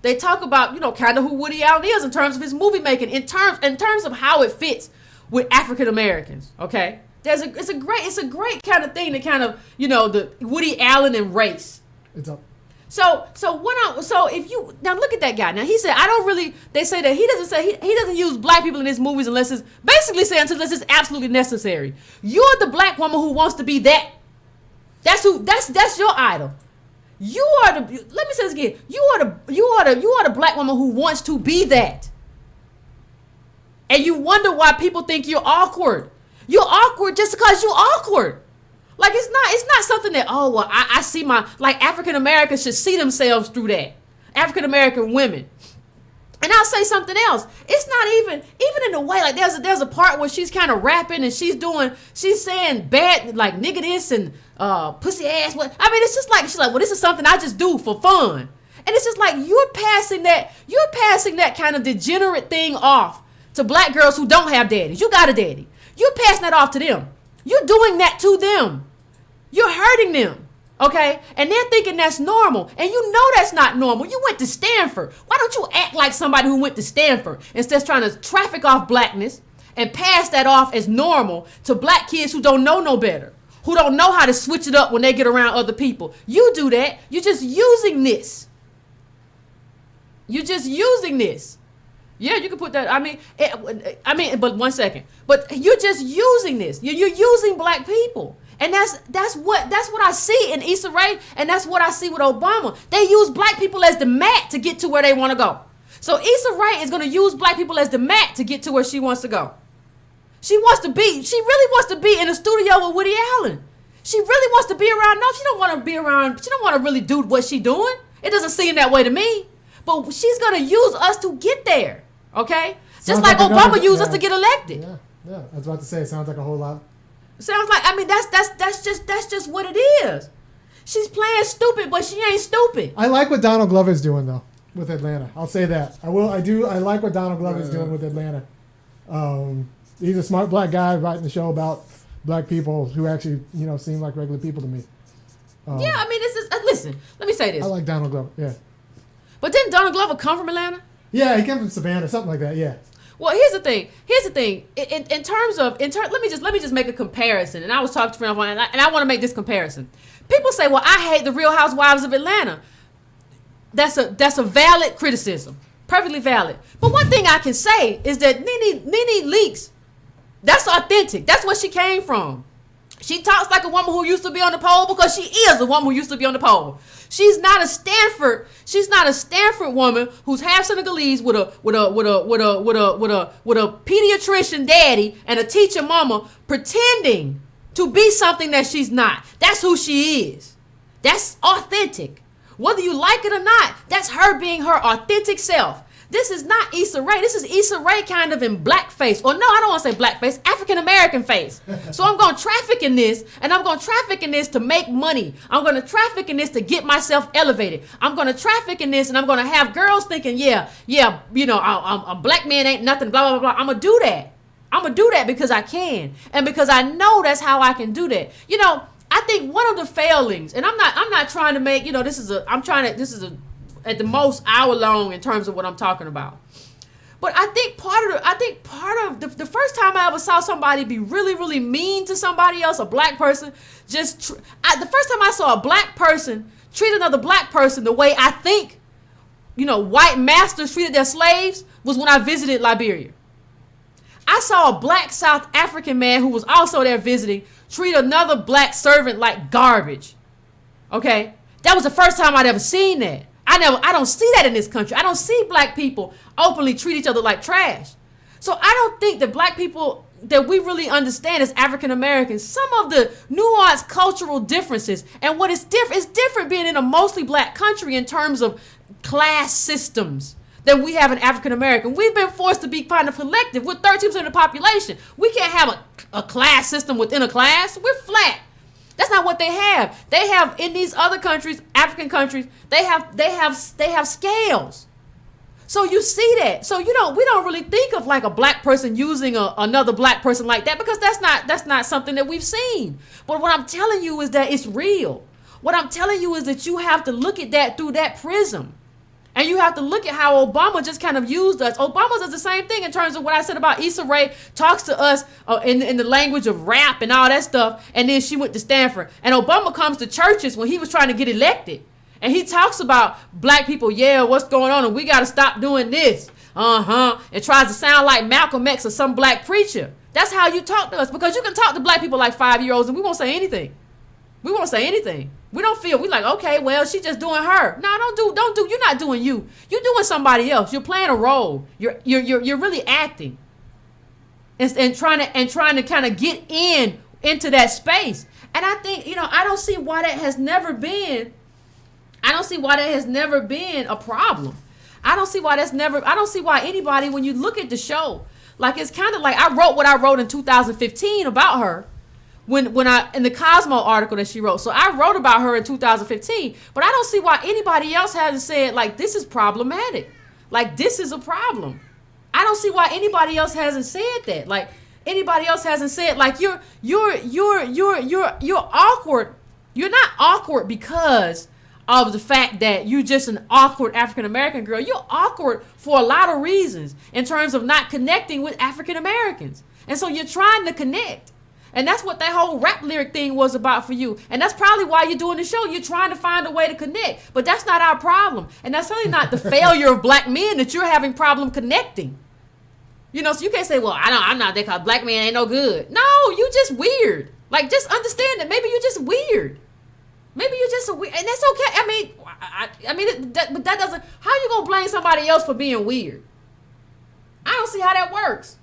They talk about, kind of who Woody Allen is in terms of his movie making, in terms of how it fits with African Americans. Okay, it's a great kind of thing to kind of the Woody Allen and race. It's up. So if you now look at that guy. Now he said they say that he doesn't use black people in his movies unless it's basically saying unless it's absolutely necessary. You're the black woman who wants to be that. That's your idol. You are let me say this again. You are the black woman who wants to be that. And you wonder why people think you're awkward. You're awkward just because you're awkward. Like it's not something that I see like African Americans should see themselves through that. African American women. And I'll say something else. It's not even in the way like there's a part where she's kind of rapping and she's saying bad like nigga this and pussy ass what. I mean it's just like she's like, well, this is something I just do for fun. And it's just like you're passing that kind of degenerate thing off to black girls who don't have daddies. You got a daddy. You're passing that off to them. You're doing that to them. You're hurting them, okay? And they're thinking that's normal. And you know that's not normal. You went to Stanford. Why don't you act like somebody who went to Stanford instead of trying to traffic off blackness and pass that off as normal to black kids who don't know no better, who don't know how to switch it up when they get around other people. You do that. You're just using this. Yeah, you can put that. But 1 second. But you're just using this. You're using black people, and that's what I see in Issa Rae, and that's what I see with Obama. They use black people as the mat to get to where they want to go. So Issa Rae is going to use black people as the mat to get to where she wants to go. She really wants to be in a studio with Woody Allen. She really wants to be around. No, she don't want to be around. She don't want to really do what she doing. It doesn't seem that way to me. But she's going to use us to get there. Okay? Just like Obama used us to get elected. Yeah. I was about to say, it sounds like a whole lot. Sounds like, that's just what it is. She's playing stupid, but she ain't stupid. I like what Donald Glover's doing, though, with Atlanta. I'll say that. I like what Donald Glover's doing with Atlanta. He's a smart black guy writing a show about black people who actually, seem like regular people to me. This is, listen, let me say this. I like Donald Glover, yeah. But didn't Donald Glover come from Atlanta? Yeah, he came from Savannah, something like that, yeah. Well, here's the thing. In terms of let me just make a comparison. And I was talking to a friend of mine, and I want to make this comparison. People say, "Well, I hate the Real Housewives of Atlanta." That's a valid criticism, perfectly valid. But one thing I can say is that Nene Leakes, that's authentic. That's where she came from. She talks like a woman who used to be on the pole because she is a woman who used to be on the pole. She's not a Stanford woman who's half Senegalese with a pediatrician daddy and a teacher mama pretending to be something that she's not. That's who she is. That's authentic. Whether you like it or not, that's her being her authentic self. This is not Issa Rae. This is Issa Rae kind of in blackface. Or no, I don't want to say blackface, African-American face. So I'm going to traffic in this, and I'm going to traffic in this to make money. I'm going to traffic in this to get myself elevated. I'm going to traffic in this, and I'm going to have girls thinking, yeah, a black man ain't nothing, blah, blah, blah. I'm going to do that. I'm going to do that because I can. And because I know that's how I can do that. I think one of the failings, and I'm not trying to make, this is at the most hour long in terms of what I'm talking about. But I think part of the first time I ever saw somebody be really, really mean to somebody else, a black person, the first time I saw a black person treat another black person the way I think, white masters treated their slaves was when I visited Liberia. I saw a black South African man who was also there visiting treat another black servant like garbage. Okay? That was the first time I'd ever seen that. I don't see that in this country. I don't see black people openly treat each other like trash. So I don't think that black people, that we really understand as African Americans, some of the nuanced cultural differences and what is different. It's different being in a mostly black country in terms of class systems than we have in African American. We've been forced to be kind of collective. We're 13% of the population. We can't have a class system within a class. We're flat. That's not what they have. They have in these other countries, African countries, they have scales. So you see that. So we don't really think of like a black person using another black person like that because that's not something that we've seen. But what I'm telling you is that it's real. What I'm telling you is that you have to look at that through that prism. And you have to look at how Obama just kind of used us. Obama does the same thing in terms of what I said about Issa Rae talks to us in the language of rap and all that stuff. And then she went to Stanford. And Obama comes to churches when he was trying to get elected. And he talks about black people, what's going on? And we got to stop doing this. And tries to sound like Malcolm X or some black preacher. That's how you talk to us. Because you can talk to black people like 5-year-olds and we won't say anything. We won't say anything. We don't feel, we like, okay, well, she's just doing her. No, don't do, you're not doing you. You're doing somebody else. You're playing a role. You're really acting. And trying to kind of get into that space. And I think, I don't see why that has never been a problem. I don't see why anybody, when you look at the show, like it's kind of like I wrote what I wrote in 2015 about her. When I in the Cosmo article that she wrote. So I wrote about her in 2015, but I don't see why anybody else hasn't said like this is problematic. Like this is a problem. I don't see why anybody else hasn't said that. Like anybody else hasn't said like you're awkward. You're not awkward because of the fact that you're just an awkward African American girl. You're awkward for a lot of reasons in terms of not connecting with African Americans. And so you're trying to connect. And that's what that whole rap lyric thing was about for you. And that's probably why you're doing the show. You're trying to find a way to connect. But that's not our problem. And that's really not the failure of black men that you're having problem connecting. So you can't say, well, I'm not that because black man ain't no good. No, you just weird. Like, just understand that maybe you're just weird. Maybe you're just weird. And that's okay. But that doesn't, how you going to blame somebody else for being weird? I don't see how that works.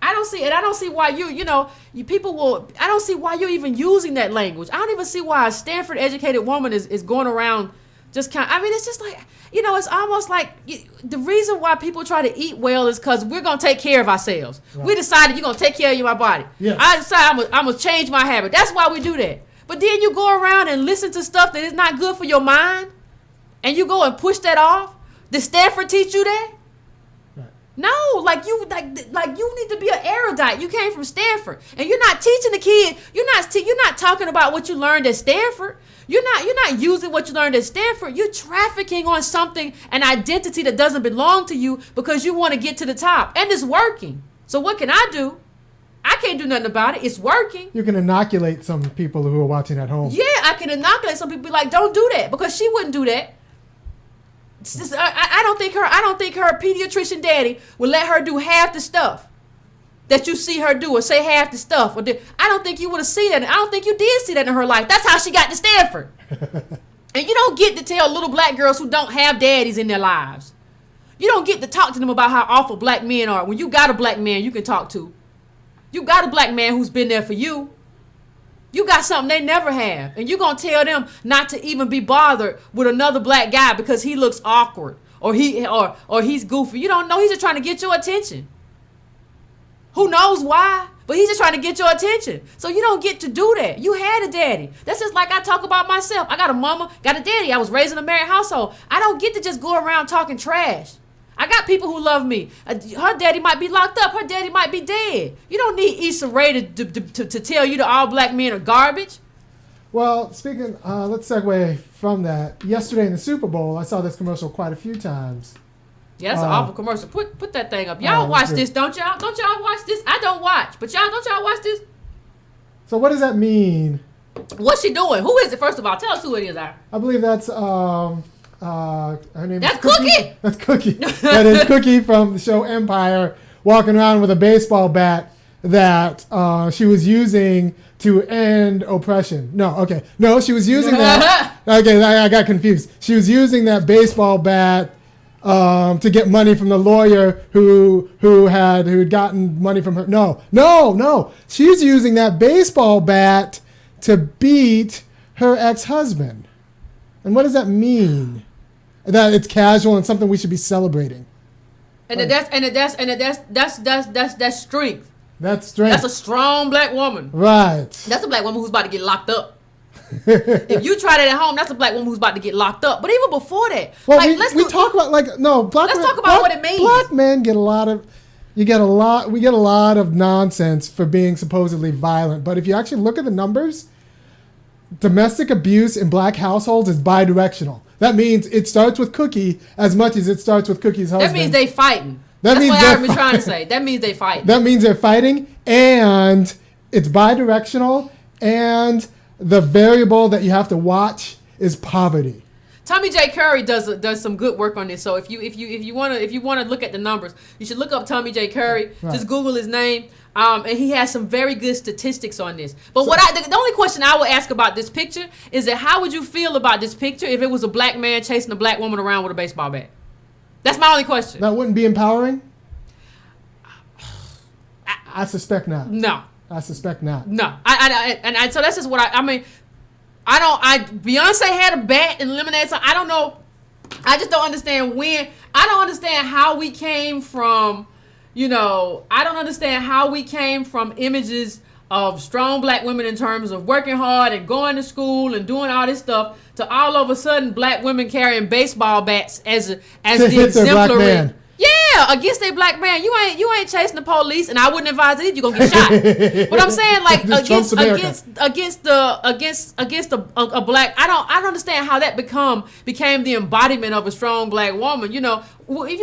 I don't see it. I don't see why I don't see why you're even using that language. I don't even see why a Stanford educated woman is going around just it's just like, it's almost like the reason why people try to eat well is because we're going to take care of ourselves. Right. We decided you're going to take care of my body. Yes. I decided I'm going to change my habit. That's why we do that. But then you go around and listen to stuff that is not good for your mind and you go and push that off. Did Stanford teach you that? No, like you need to be an erudite. You came from Stanford, and you're not teaching the kid. You're not talking about what you learned at Stanford. You're not using what you learned at Stanford. You're trafficking on something, an identity that doesn't belong to you because you want to get to the top, and it's working. So what can I do? I can't do nothing about it. It's working. You can inoculate some people who are watching at home. Yeah, I can inoculate some people. Be like, don't do that, because she wouldn't do that. I don't think her pediatrician daddy would let her do half the stuff that you see her do, or say half the stuff. I don't think you would have seen that. I don't think you did see that in her life. That's how she got to Stanford. And you don't get to tell little black girls who don't have daddies in their lives. You don't get to talk to them about how awful black men are when you got a black man you can talk to. You got a black man who's been there for you. You got something they never have. And you're going to tell them not to even be bothered with another black guy because he looks awkward or he's goofy. You don't know. He's just trying to get your attention. Who knows why? But he's just trying to get your attention. So you don't get to do that. You had a daddy. That's just like I talk about myself. I got a mama, got a daddy. I was raised in a married household. I don't get to just go around talking trash. I got people who love me. Her daddy might be locked up. Her daddy might be dead. You don't need Issa Rae to tell you that all black men are garbage. Well, speaking, let's segue from that. Yesterday in the Super Bowl, I saw this commercial quite a few times. Yeah, that's an awful commercial. Put that thing up. Y'all watch this, don't y'all? Don't y'all watch this? I don't watch, but don't y'all watch this? So what does that mean? What's she doing? Who is it? First of all, tell us who it is. I believe that's her name. That's Cookie. That's Cookie. That is Cookie from the show Empire, walking around with a baseball bat that she was using to end oppression. No, she was using that. Okay, I got confused. She was using that baseball bat to get money from the lawyer who'd gotten money from her. No. She's using that baseball bat to beat her ex-husband. And what does that mean? That it's casual and something we should be celebrating. That's strength. That's strength. That's a strong black woman. Right. That's a black woman who's about to get locked up. If you try that at home, that's a black woman who's about to get locked up. But even before that, well, we talk about what it means. Black men we get a lot of nonsense for being supposedly violent. But if you actually look at the numbers, domestic abuse in black households is bidirectional. That means it starts with Cookie as much as it starts with Cookie's husband. That means they fighting. That's what I've been trying to say. That means they fighting. That means they're fighting, and it's bidirectional, and the variable that you have to watch is poverty. Tommy J. Curry does some good work on this. So if you want to look at the numbers, you should look up Tommy J. Curry. Right. Just Google his name. And he has some very good statistics on this. But the only question I would ask about this picture is that how would you feel about this picture if it was a black man chasing a black woman around with a baseball bat? That's my only question. That wouldn't be empowering? I suspect not. No. I suspect not. No. So that's just what I mean. Beyonce had a bat and lemonade. So I don't know. I just don't understand I don't understand how we came from, I don't understand how we came from images of strong black women in terms of working hard and going to school and doing all this stuff to all of a sudden black women carrying baseball bats as the exemplary. Yeah, against a black man. You ain't chasing the police, and I wouldn't advise it. You're gonna get shot. But I'm saying, like, against a black. I don't understand how that became the embodiment of a strong black woman. If you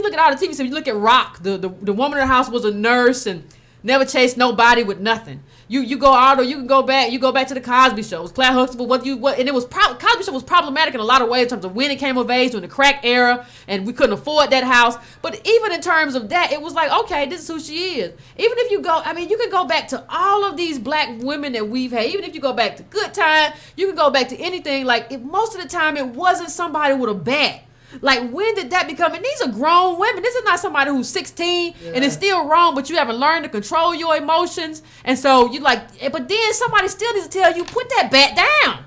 look at all the TV shows, you look at Rock, the woman in the house was a nurse and never chased nobody with nothing. You can go back to the Cosby Show. It was Claire Huxtable. Cosby Show was problematic in a lot of ways in terms of when it came of age during the crack era, and we couldn't afford that house. But even in terms of that, it was like, okay, this is who she is. Even if you can go back to all of these black women that we've had. Even if you go back to Good Time, you can go back to anything. Like, most of the time, it wasn't somebody with a bat. Like, when did that become? And these are grown women. This is not somebody who's 16 and it's still wrong, but you haven't learned to control your emotions. And so you but then somebody still needs to tell you, put that bat down.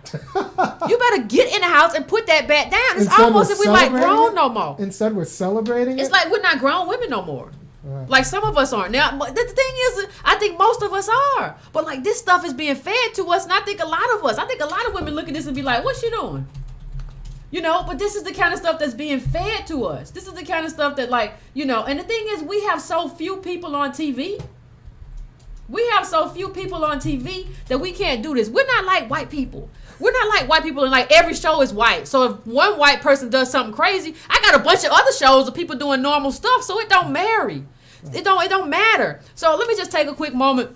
You better get in the house and put that bat down. It's almost as if we're like grown no more. Instead, we're celebrating it. It's like we're not grown women no more. Right. Like some of us aren't. Now, the thing is, I think most of us are. But like this stuff is being fed to us, and I think a lot of women look at this and be like, what's she doing? But this is the kind of stuff that's being fed to us. This is the kind of stuff that, like, and the thing is, we have so few people on TV. We have so few people on TV that we can't do this. We're not like white people. We're not like white people, and like every show is white. So if one white person does something crazy, I got a bunch of other shows of people doing normal stuff, so it don't marry. It don't matter. So let me just take a quick moment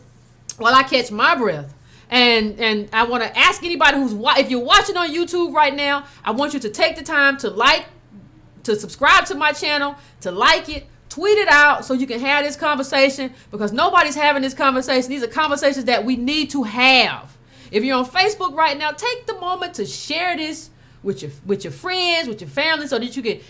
while I catch my breath. And I want to ask anybody if you're watching on YouTube right now, I want you to take the time to subscribe to my channel, to like it, tweet it out so you can have this conversation, because nobody's having this conversation. These are conversations that we need to have. If you're on Facebook right now, take the moment to share this with your friends, with your family, so that you can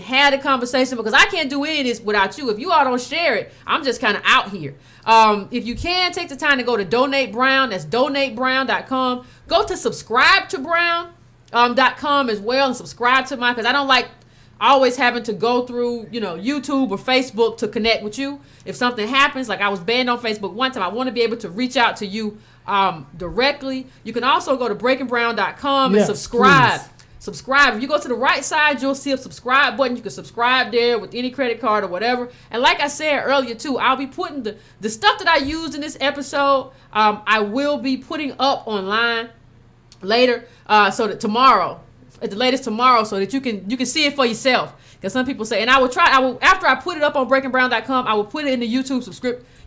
have the conversation, because I can't do any of this without you. If you all don't share it, I'm just kind of out here. If you can, take the time to go to Donate Brown. That's donatebrown.com. Go to subscribetobrown.com as well, and subscribe to mine, because I don't like always having to go through, YouTube or Facebook to connect with you. If something happens, like I was banned on Facebook one time, I want to be able to reach out to you directly. You can also go to breakingbrown.com and subscribe. Please. Subscribe. If you go to the right side, you'll see a subscribe button. You can subscribe there with any credit card or whatever. And like I said earlier too, I'll be putting the stuff that I used in this episode, I will be putting up online later, so that tomorrow, at the latest tomorrow, so that you can see it for yourself. Because some people say, and I will after I put it up on breakingbrown.com, I will put it in the YouTube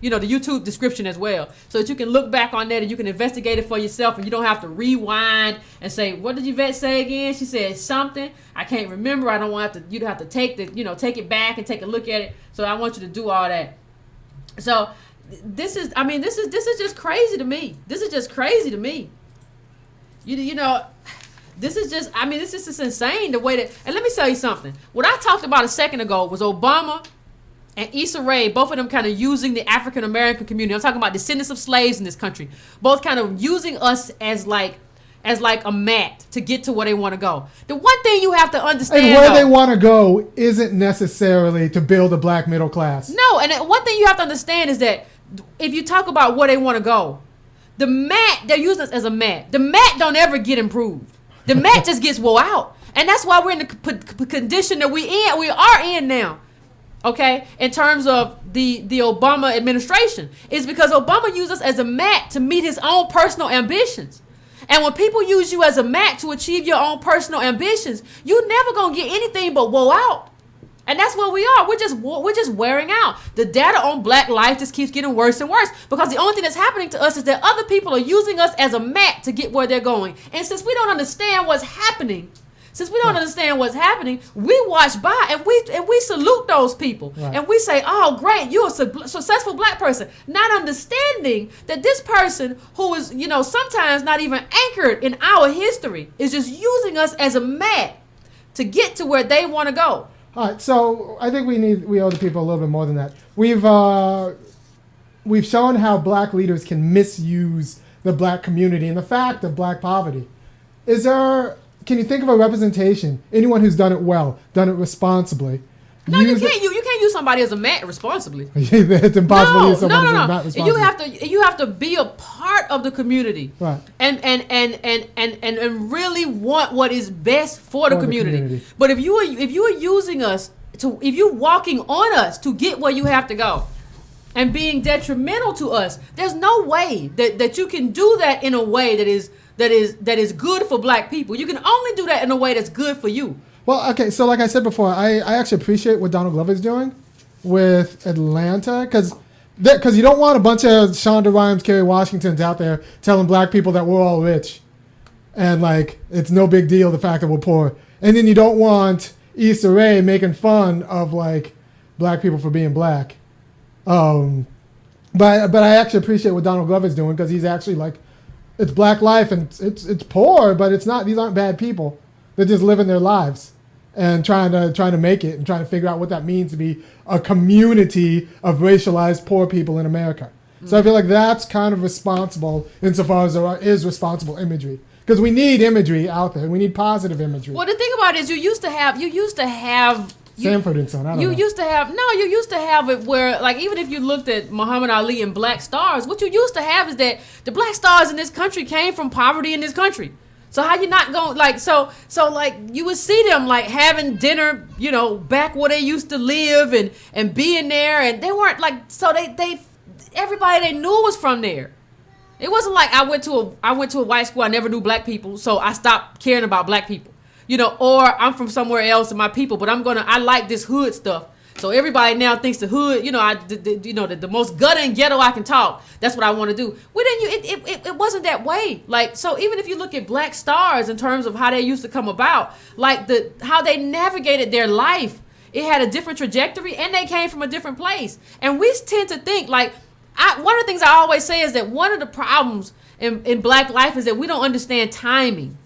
the YouTube description as well, so that you can look back on that and you can investigate it for yourself, and you don't have to rewind and say, what did Yvette say again? She said something. I can't remember. I don't want you to have to take it back and take a look at it. So I want you to do all that. So this is just crazy to me. This is just crazy to me. This is just insane the way that, and let me tell you something. What I talked about a second ago was Obama and Issa Rae, both of them kind of using the African American community. I'm talking about descendants of slaves in this country, both kind of using us as like a mat to get to where they want to go. The one thing you have to understand, and where they want to go isn't necessarily to build a black middle class. No, and one thing you have to understand is that if you talk about where they want to go, the mat, they're using us as a mat. The mat don't ever get improved. The mat just gets wore out, and that's why we're in the condition that we are in now. Okay, in terms of the Obama administration, is because Obama used us as a mat to meet his own personal ambitions. And when people use you as a mat to achieve your own personal ambitions, you're never gonna get anything but woe out. And that's what we are. We're just wearing out. The data on black life just keeps getting worse and worse, because the only thing that's happening to us is that other people are using us as a mat to get where they're going. And since we don't understand what's happening, we watch by and we salute those people. Right. And we say, oh, great, you're a successful black person. Not understanding that this person who is, sometimes not even anchored in our history is just using us as a mat to get to where they want to go. All right, so I think we owe the people a little bit more than that. We've shown how black leaders can misuse the black community and the fact of black poverty. Can you think of a representation, anyone who's done it well, done it responsibly? No, you can't use somebody as a mat responsibly. It's impossible to use somebody as a mat responsibly. You have to be a part of the community, right? And really want what is best for the community. But if you are using us if you're walking on us to get where you have to go, and being detrimental to us, there's no way that you can do that in a way that is good for black people. You can only do that in a way that's good for you. Well, okay, so like I said before, I actually appreciate what Donald Glover's doing with Atlanta, because you don't want a bunch of Shonda Rhimes, Kerry Washingtons out there telling black people that we're all rich, and like it's no big deal the fact that we're poor, and then you don't want Issa Rae making fun of like black people for being black. But I actually appreciate what Donald Glover's doing, because he's actually like, it's black life and it's poor, but it's not. These aren't bad people. They're just living their lives and trying to make it and trying to figure out what that means to be a community of racialized poor people in America. Mm-hmm. So I feel like that's kind of responsible insofar as there is responsible imagery, because we need imagery out there. We need positive imagery. Well, the thing about it is you used to have Sanford and Son. You used to have it where, like, even if you looked at Muhammad Ali and black stars, what you used to have is that the black stars in this country came from poverty in this country. So how you not going like so like you would see them like having dinner, you know, back where they used to live and being there, and they weren't like so they everybody they knew was from there. It wasn't like I went to a white school, I never knew black people, so I stopped caring about black people. You know, or I'm from somewhere else and my people, but I like this hood stuff. So everybody now thinks the hood, you know, the most gutter and ghetto I can talk. That's what I want to do. Well, then it wasn't that way. Like, so even if you look at black stars in terms of how they used to come about, like how they navigated their life, it had a different trajectory and they came from a different place. And we tend to think like, one of the things I always say is that one of the problems in black life is that we don't understand timing.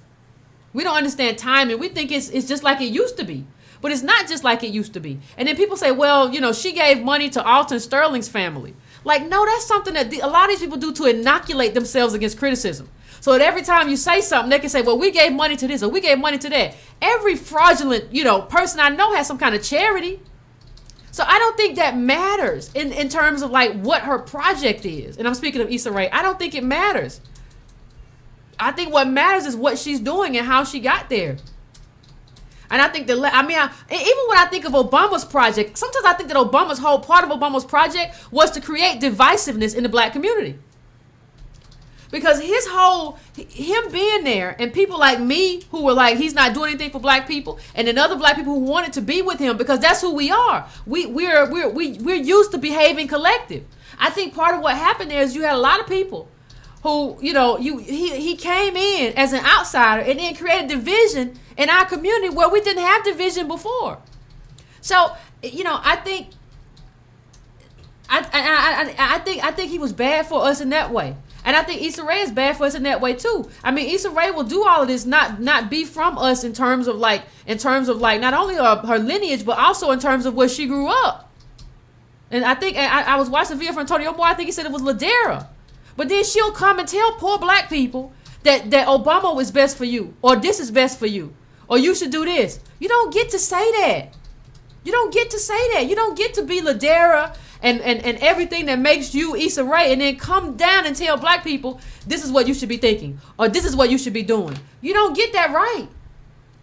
We don't understand timing. We think it's just like it used to be. But it's not just like it used to be. And then people say, well, you know, she gave money to Alton Sterling's family. Like, no, that's something that a lot of these people do to inoculate themselves against criticism. So that every time you say something, they can say, well, we gave money to this or we gave money to that. Every fraudulent, you know, person I know has some kind of charity. So I don't think that matters in terms of like what her project is. And I'm speaking of Issa Rae. I don't think it matters. I think what matters is what she's doing and how she got there. And I think even when I think of Obama's project, sometimes I think that Obama's whole part of Obama's project was to create divisiveness in the black community. Because him being there and people like me who were like, he's not doing anything for black people, and then other black people who wanted to be with him because that's who we are. We're used to behaving collective. I think part of what happened there is you had a lot of people who, you know, he came in as an outsider and then created division in our community where we didn't have division before. So, you know, I think he was bad for us in that way. And I think Issa Rae is bad for us in that way too. I mean, Issa Rae will do all of this, not be from us in terms of like not only her lineage, but also in terms of where she grew up. And I think I was watching a video from Antonio Moore. I think he said it was Ladera. But then she'll come and tell poor black people that Obama was best for you, or this is best for you, or you should do this. You don't get to say that. You don't get to say that. You don't get to be Ladera and everything that makes you Issa Rae and then come down and tell black people this is what you should be thinking or this is what you should be doing. You don't get that right.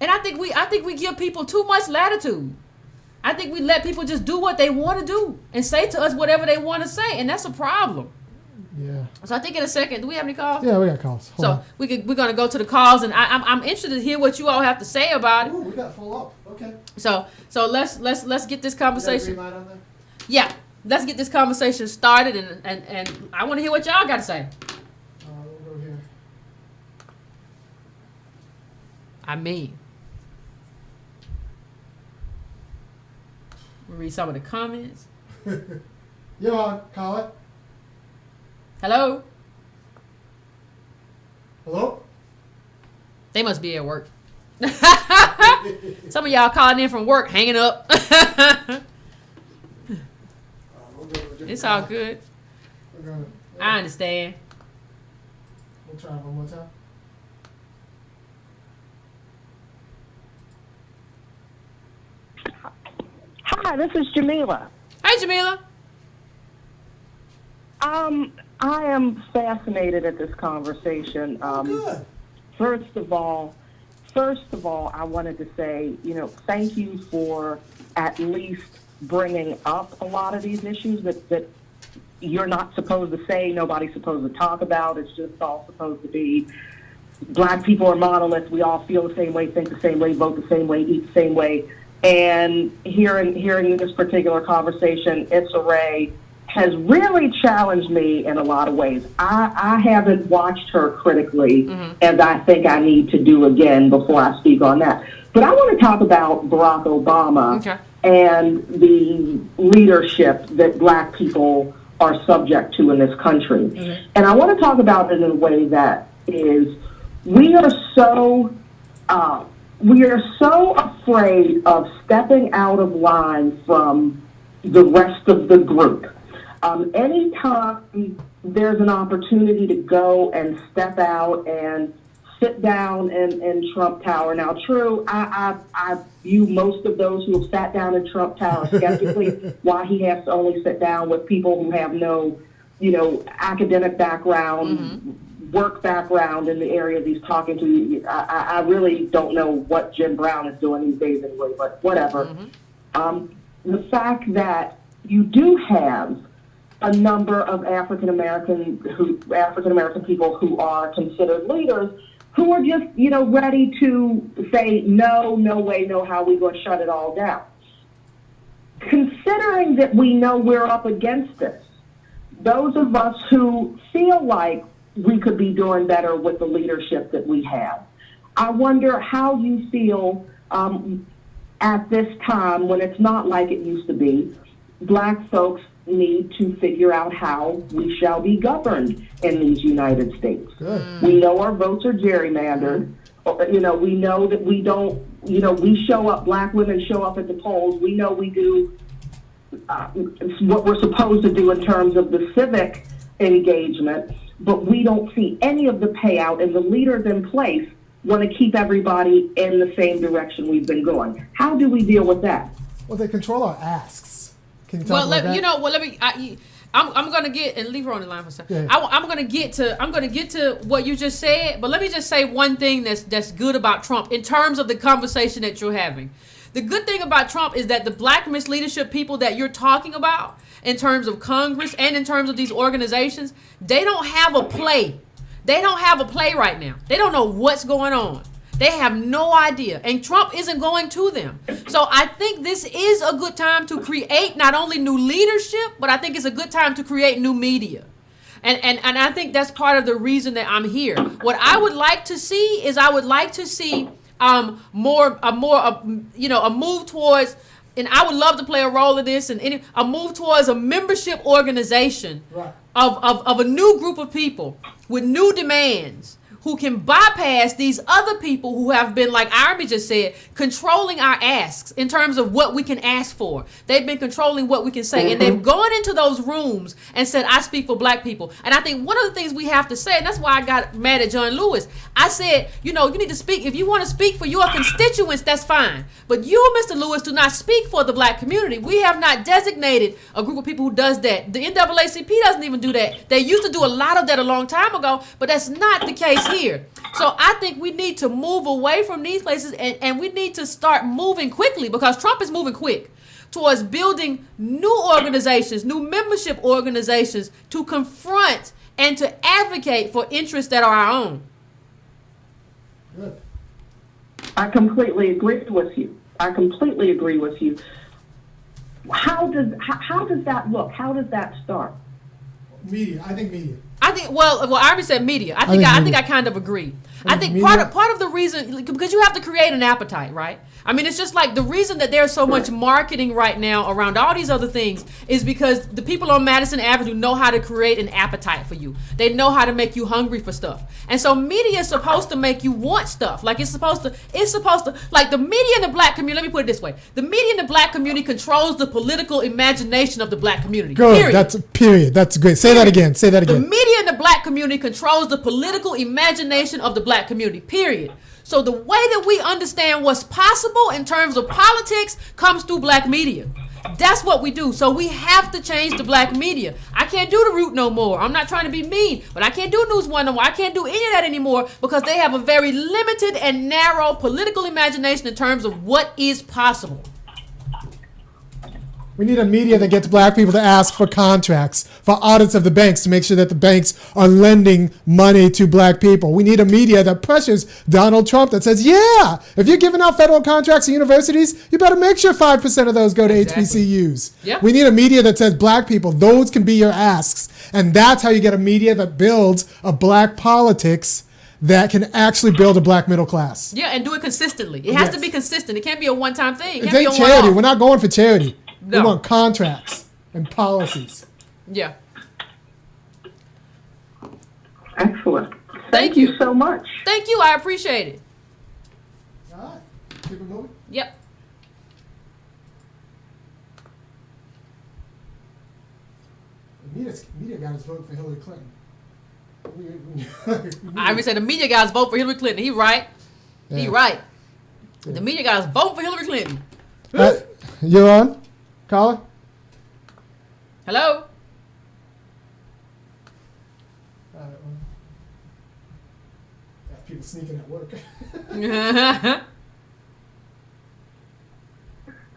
And I think we give people too much latitude. I think we let people just do what they want to do and say to us whatever they want to say, and that's a problem. Yeah. So I think in a second, do we have any calls? Yeah, we got calls. Hold on. We're gonna go to the calls, and I'm interested to hear what you all have to say about it. Ooh, we got full up. Okay. So let's get this conversation. On there? Yeah, let's get this conversation started, and I want to hear what y'all got to say. We'll go here. I mean, we'll read some of the comments. You're on. Call it. Hello? Hello? They must be at work. Some of y'all calling in from work, hanging up. It's all good. I understand. We'll try one more time. Hi, this is Jamila. Hey, Jamila. I am fascinated at this conversation. Good. First of all, I wanted to say, you know, thank you for at least bringing up a lot of these issues that you're not supposed to say, nobody's supposed to talk about. It's just all supposed to be black people are monoliths. We all feel the same way, think the same way, vote the same way, eat the same way. And hearing this particular conversation, Issa Rae has really challenged me in a lot of ways. I haven't watched her critically, as I think I need to do again before I speak on that. But I want to talk about Barack Obama and the leadership that black people are subject to in this country. And I want to talk about it in a way that is, we are so afraid of stepping out of line from the rest of the group. Anytime there's an opportunity to go and step out and sit down in Trump Tower. Now, true, I view most of those who have sat down in Trump Tower skeptically. Why he has to only sit down with people who have no, academic background, work background in the area that he's talking to. I really don't know what Jim Brown is doing these days anyway, but whatever. The fact that you do have a number of African American people who are considered leaders who are just, ready to say, no way, no how, we're going to shut it all down. Considering that we know we're up against this, those of us who feel like we could be doing better with the leadership that we have, I wonder how you feel at this time when it's not like it used to be. Black folks need to figure out how we shall be governed in these United States. Good. We know our votes are gerrymandered. We know that we don't, we show up, black women show up at the polls. We know we do what we're supposed to do in terms of the civic engagement, but we don't see any of the payout, and the leaders in place want to keep everybody in the same direction we've been going. How do we deal with that? Well, they control our asks. Can you talk about that? I'm gonna get, and leave her on the line for a second. Yeah. I'm gonna get to what you just said, but let me just say one thing that's good about Trump in terms of the conversation that you're having. The good thing about Trump is that the black misleadership people that you're talking about, in terms of Congress and in terms of these organizations, they don't have a play. They don't have a play right now. They don't know what's going on. They have no idea. And Trump isn't going to them. So I think this is a good time to create not only new leadership, but I think it's a good time to create new media. And I think that's part of the reason that I'm here. What I would like to see is a move towards, and I would love to play a role in this, and a move towards a membership organization of a new group of people with new demands, who can bypass these other people who have been, like Army just said, controlling our asks in terms of what we can ask for. They've been controlling what we can say. And they've gone into those rooms and said, I speak for black people. And I think one of the things we have to say, and that's why I got mad at John Lewis, I said, you need to speak. If you want to speak for your constituents, that's fine. But you, Mr. Lewis, do not speak for the black community. We have not designated a group of people who does that. The NAACP doesn't even do that. They used to do a lot of that a long time ago, but that's not the case here. So I think we need to move away from these places, and we need to start moving quickly, because Trump is moving quick towards building new organizations, new membership organizations to confront and to advocate for interests that are our own. Good. I completely agree with you. How does that look? How does that start? Media. I think media. Well, I already said media. I think I kind of agree. I think part of the reason, because you have to create an appetite, right? I mean, it's just like the reason that there's so much marketing right now around all these other things is because the people on Madison Avenue know how to create an appetite for you. They know how to make you hungry for stuff. And so media is supposed to make you want stuff. Like it's supposed to, like the media in the black community, let me put it this way. The media in the black community controls the political imagination of the black community. Good. Period. That's great. Say that again. The media in the black community controls the political imagination of the black community, period. So the way that we understand what's possible in terms of politics comes through black media. That's what we do. So we have to change the black media. I can't do the Root no more. I'm not trying to be mean, but I can't do News One no more. I can't do any of that anymore because they have a very limited and narrow political imagination in terms of what is possible. We need a media that gets black people to ask for contracts, for audits of the banks to make sure that the banks are lending money to black people. We need a media that pressures Donald Trump that says, yeah, if you're giving out federal contracts to universities, you better make sure 5% of those go to HBCUs. Yep. We need a media that says, black people, those can be your asks. And that's how you get a media that builds a black politics that can actually build a black middle class. Yeah, and do it consistently. It has to be consistent. It can't be a one-time thing. It It can't be ain't a charity. one-off. We're not going for charity. No. We want contracts and policies. Yeah. Excellent. Thank Thank you so much. Thank you. I appreciate it. All right. Keep it moving. Yep. The media guys vote for Hillary Clinton. I already said the media guys vote for Hillary Clinton. He right. He Yeah. right. Yeah. The media guys vote for Hillary Clinton. You're on, caller? Hello? People sneaking at work.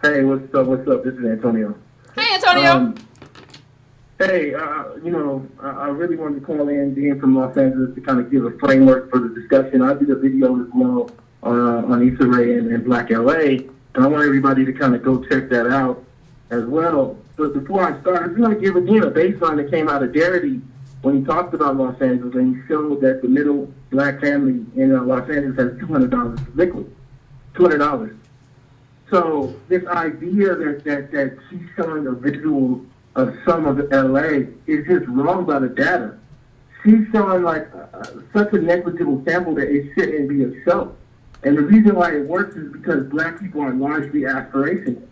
Hey, what's up? What's up? This is Antonio. Hey, Antonio. Hey, I really wanted to call in, being from Los Angeles, to kind of give a framework for the discussion. I did a video as well on Issa Rae and Black LA, and I want everybody to kind of go check that out as well. But before I start, I'm going to give again a baseline that came out of Darity when he talked about Los Angeles, and he showed that the middle black family in Los Angeles has $200 liquid, $200. So this idea that she's showing a visual of some of LA is just wrong by the data. She's showing like such a negligible sample that it shouldn't be a show. And the reason why it works is because black people are largely aspirational.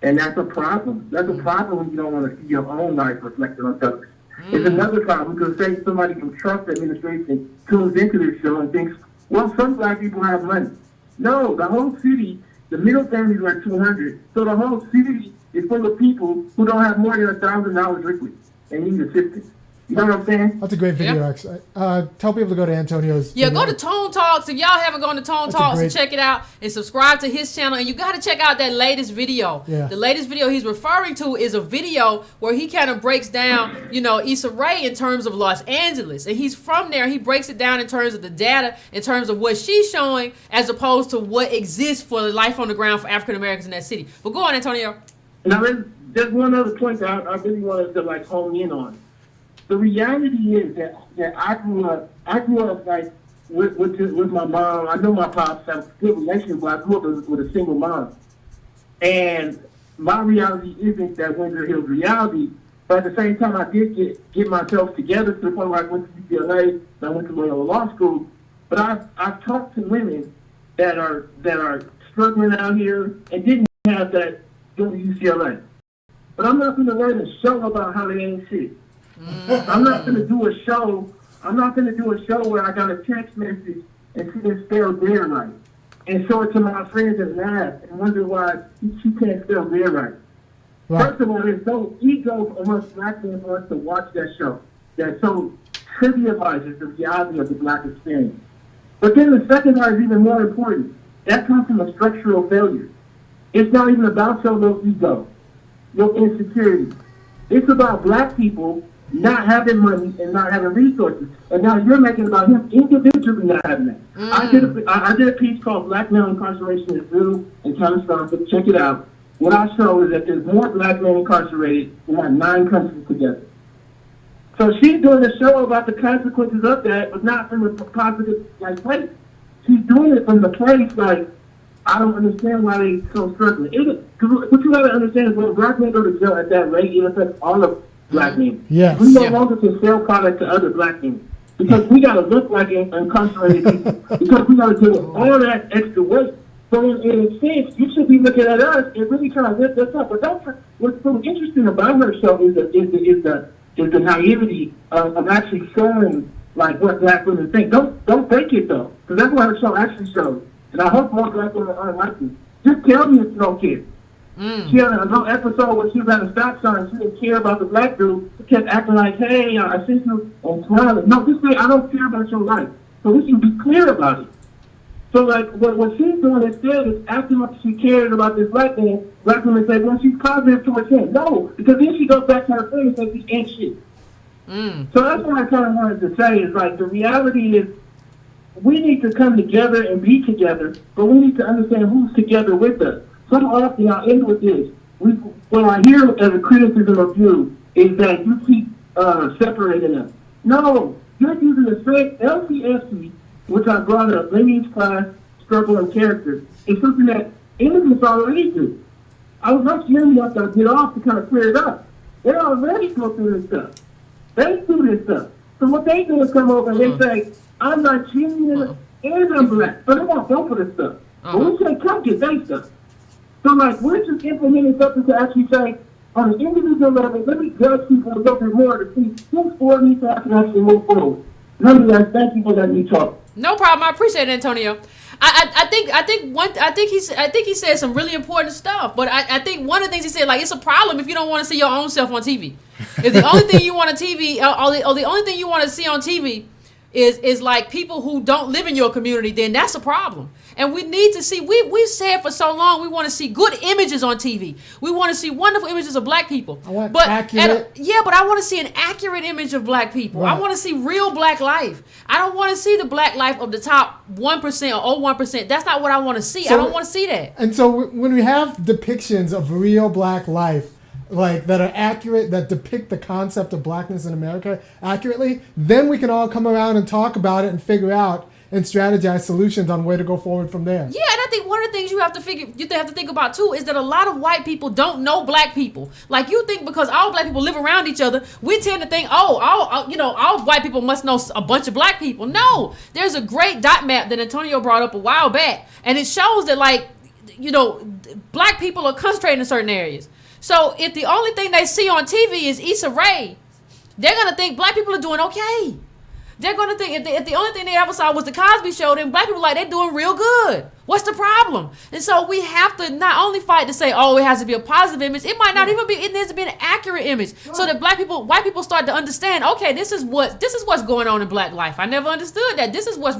And that's a problem. That's a problem when you don't want to see your own life reflected on television. It's another problem because say somebody from Trump's administration tunes into this show and thinks, well, some black people have money. No, the whole city, the middle families are 200. So the whole city is full of people who don't have more than $1,000 liquid and need assistance. You know what I'm saying? That's a great video, X. Tell people to go to Antonio's. Yeah, video. go to Tone Talks. If y'all haven't gone to Tone Talks, and check it out and subscribe to his channel. And you got to check out that latest video. Yeah. The latest video he's referring to is a video where he kind of breaks down, Issa Rae in terms of Los Angeles. And he's from there. He breaks it down in terms of the data, in terms of what she's showing, as opposed to what exists for the life on the ground for African Americans in that city. But go on, Antonio. Now, there's one other point that I really wanted to hone in on. The reality is that I grew up like with my mom. I know my pops have a good relationship, but I grew up with a single mom. And my reality isn't that Windsor Hills reality, but at the same time, I did get myself together to the point where I went to UCLA and I went to Loyola Law School. But I've talked to women that are struggling out here and didn't have that go to UCLA. But I'm not going to write a show about how they ain't shit. I'm not going to do a show. I'm not going to do a show where I got a text message and she didn't spell their right, and show it to my friends and laugh and wonder why she can't spell their right. First of all, there's no ego amongst black men for us to watch that show. That so trivializes the reality of the black experience. But then the second part is even more important. That comes from a structural failure. It's not even about no ego, no insecurity. It's about black people not having money and not having resources. And now you're making about him individually not having that. I did a piece called Black Male Incarceration is Real and Catastrophic. Check it out. What I show is that there's more black men incarcerated than 9 countries together. So she's doing a show about the consequences of that, but not from a positive place. She's doing it from the place I don't understand why they so struggling. What you gotta understand is when black men go to jail at that rate, it affects all of black men. Yes. We no longer can sell product to other black men because we gotta look like incarcerated people because we gotta deal with all that extra weight. So in a sense, you should be looking at us and really trying to lift us up. But what's so interesting about her show is the naivety of actually showing what black women think. Don't fake it though, because that's what her show actually shows. And I hope more black women aren't like this. Just tell me if you don't care. She had a whole episode where she was at a stop sign. She didn't care about the black dude. She kept acting like, hey, I see you, and smiling. No, just say, I don't care about your life. So we can be clear about it. So, what she's doing instead is acting like she cares about this black man. Black women say, well, she's positive towards him. No, because then she goes back to her friend and says, he ain't shit. So that's what I kind of wanted to say is, the reality is, we need to come together and be together, but we need to understand who's together with us. So often, I'll end with this. What I hear as a criticism of you is that you keep separating us. No, you're using the same LCSC, which I brought up, lineage, class, struggle, and character, is something that immigrants already do. I was not hearing you after I get off to kind of clear it up. They already go through this stuff. They do this stuff. So what they do is come over and they say, I'm Nigerian and I'm black. So they won't go for this stuff. But we say, come get their stuff. So, we're just implementing something to actually say, on an individual level, let me judge people a little bit more to see who's for me so I can actually move forward. Nonetheless, thank you for letting me talk. No problem. I appreciate it, Antonio. I think he said some really important stuff. But I think one of the things he said, it's a problem if you don't want to see your own self on TV. If the only thing you want on TV, or the only thing you want to see on TV is like people who don't live in your community, then that's a problem. And we need to see, we've said for so long, we want to see good images on TV. We want to see wonderful images of black people. I want but accurate. but I want to see an accurate image of black people. Right. I want to see real black life. I don't want to see the black life of the top 1% or 1%. That's not what I want to see. So, I don't want to see that. And so when we have depictions of real black life, like that are accurate, that depict the concept of blackness in America accurately, then we can all come around and talk about it and figure out and strategize solutions on where to go forward from there. Yeah, and I think one of the things you have to think about too is that a lot of white people don't know black people. Like, you think because all black people live around each other, we tend to think, all white people must know a bunch of black people. No, there's a great dot map that Antonio brought up a while back, and it shows that, like, black people are concentrated in certain areas. So if the only thing they see on TV is Issa Rae, they're gonna think black people are doing okay. They're going to think if the only thing they ever saw was the Cosby Show, then black people they're doing real good. What's the problem? And so we have to not only fight to say, it has to be a positive image. It might not even be. It needs to be an accurate image, so that white people start to understand. Okay, this is what's going on in black life. I never understood that. This is what's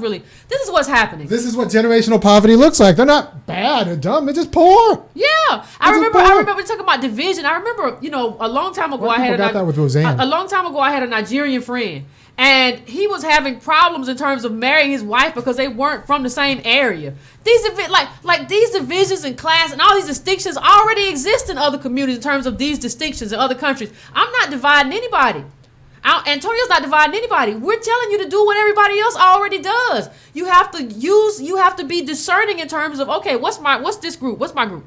happening. This is what generational poverty looks like. They're not bad or dumb. They're just poor. Yeah, I remember talking about division. I remember, a long time ago I had that with Roseanne. A long time ago I had a Nigerian friend. And he was having problems in terms of marrying his wife because they weren't from the same area. These these divisions in class and all these distinctions already exist in other communities in terms of these distinctions in other countries. I'm not dividing anybody. Antonio's not dividing anybody. We're telling you to do what everybody else already does. You have to be discerning in terms of, okay, what's this group? What's my group?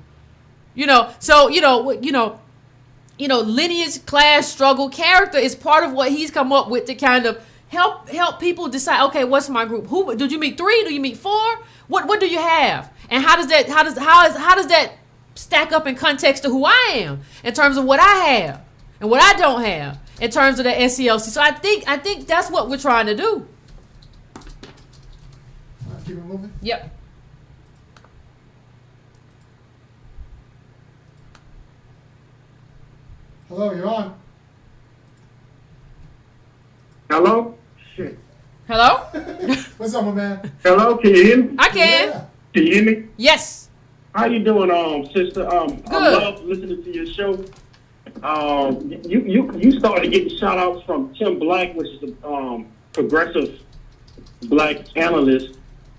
Lineage, class, struggle, character is part of what he's come up with to kind of help people decide, okay, what's my group? Who did you meet? 3? Do you meet 4? What do you have? And how does that stack up in context to who I am in terms of what I have and what I don't have in terms of the SCLC? So I think that's what we're trying to do. Keep it moving. Yep. Hello, you're on. Hello? Shit. Hello? What's up, my man? Hello, can you hear me? I can. Yeah. Can you hear me? Yes. How you doing, sister? Good. I love listening to your show. You started getting shout outs from Tim Black, which is a progressive black analyst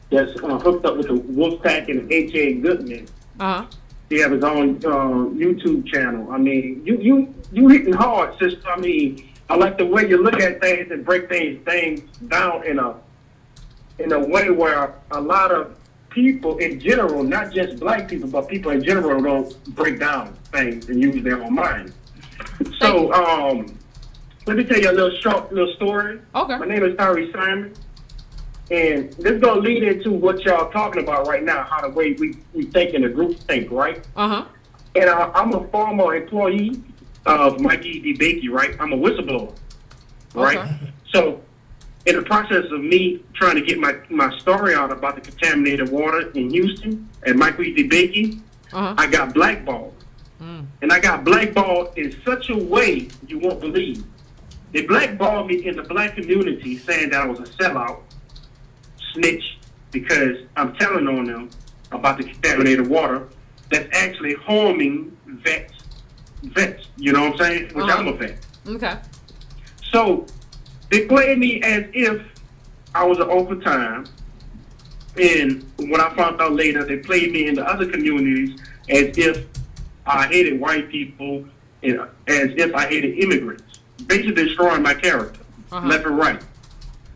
that's hooked up with the Wolfpack and H.A. Goodman. Uh-huh. He has his own YouTube channel. I mean, you hitting hard, sister. I mean, I like the way you look at things and break things down in a way where a lot of people in general, not just black people, but people in general don't break down things and use their own mind. So, let me tell you a little story. Okay. My name is Tyree Simon. And this is going to lead into what y'all talking about right now, how the way we think in the group think, right? Uh-huh. And I'm a former employee of Mikey DeBakey, right? I'm a whistleblower, right? Okay. So in the process of me trying to get my story out about the contaminated water in Houston and Mikey DeBakey, Uh-huh. I got blackballed. And I got blackballed in such a way you won't believe. They blackballed me in the black community saying that I was a sellout, snitch, because I'm telling on them about the contaminated water that's actually harming vets, you know what I'm saying? Which I'm a vet. Okay. So they played me as if I was an overtime, and when I found out later, they played me in the other communities as if I hated white people and as if I hated immigrants, basically destroying my character, left and right.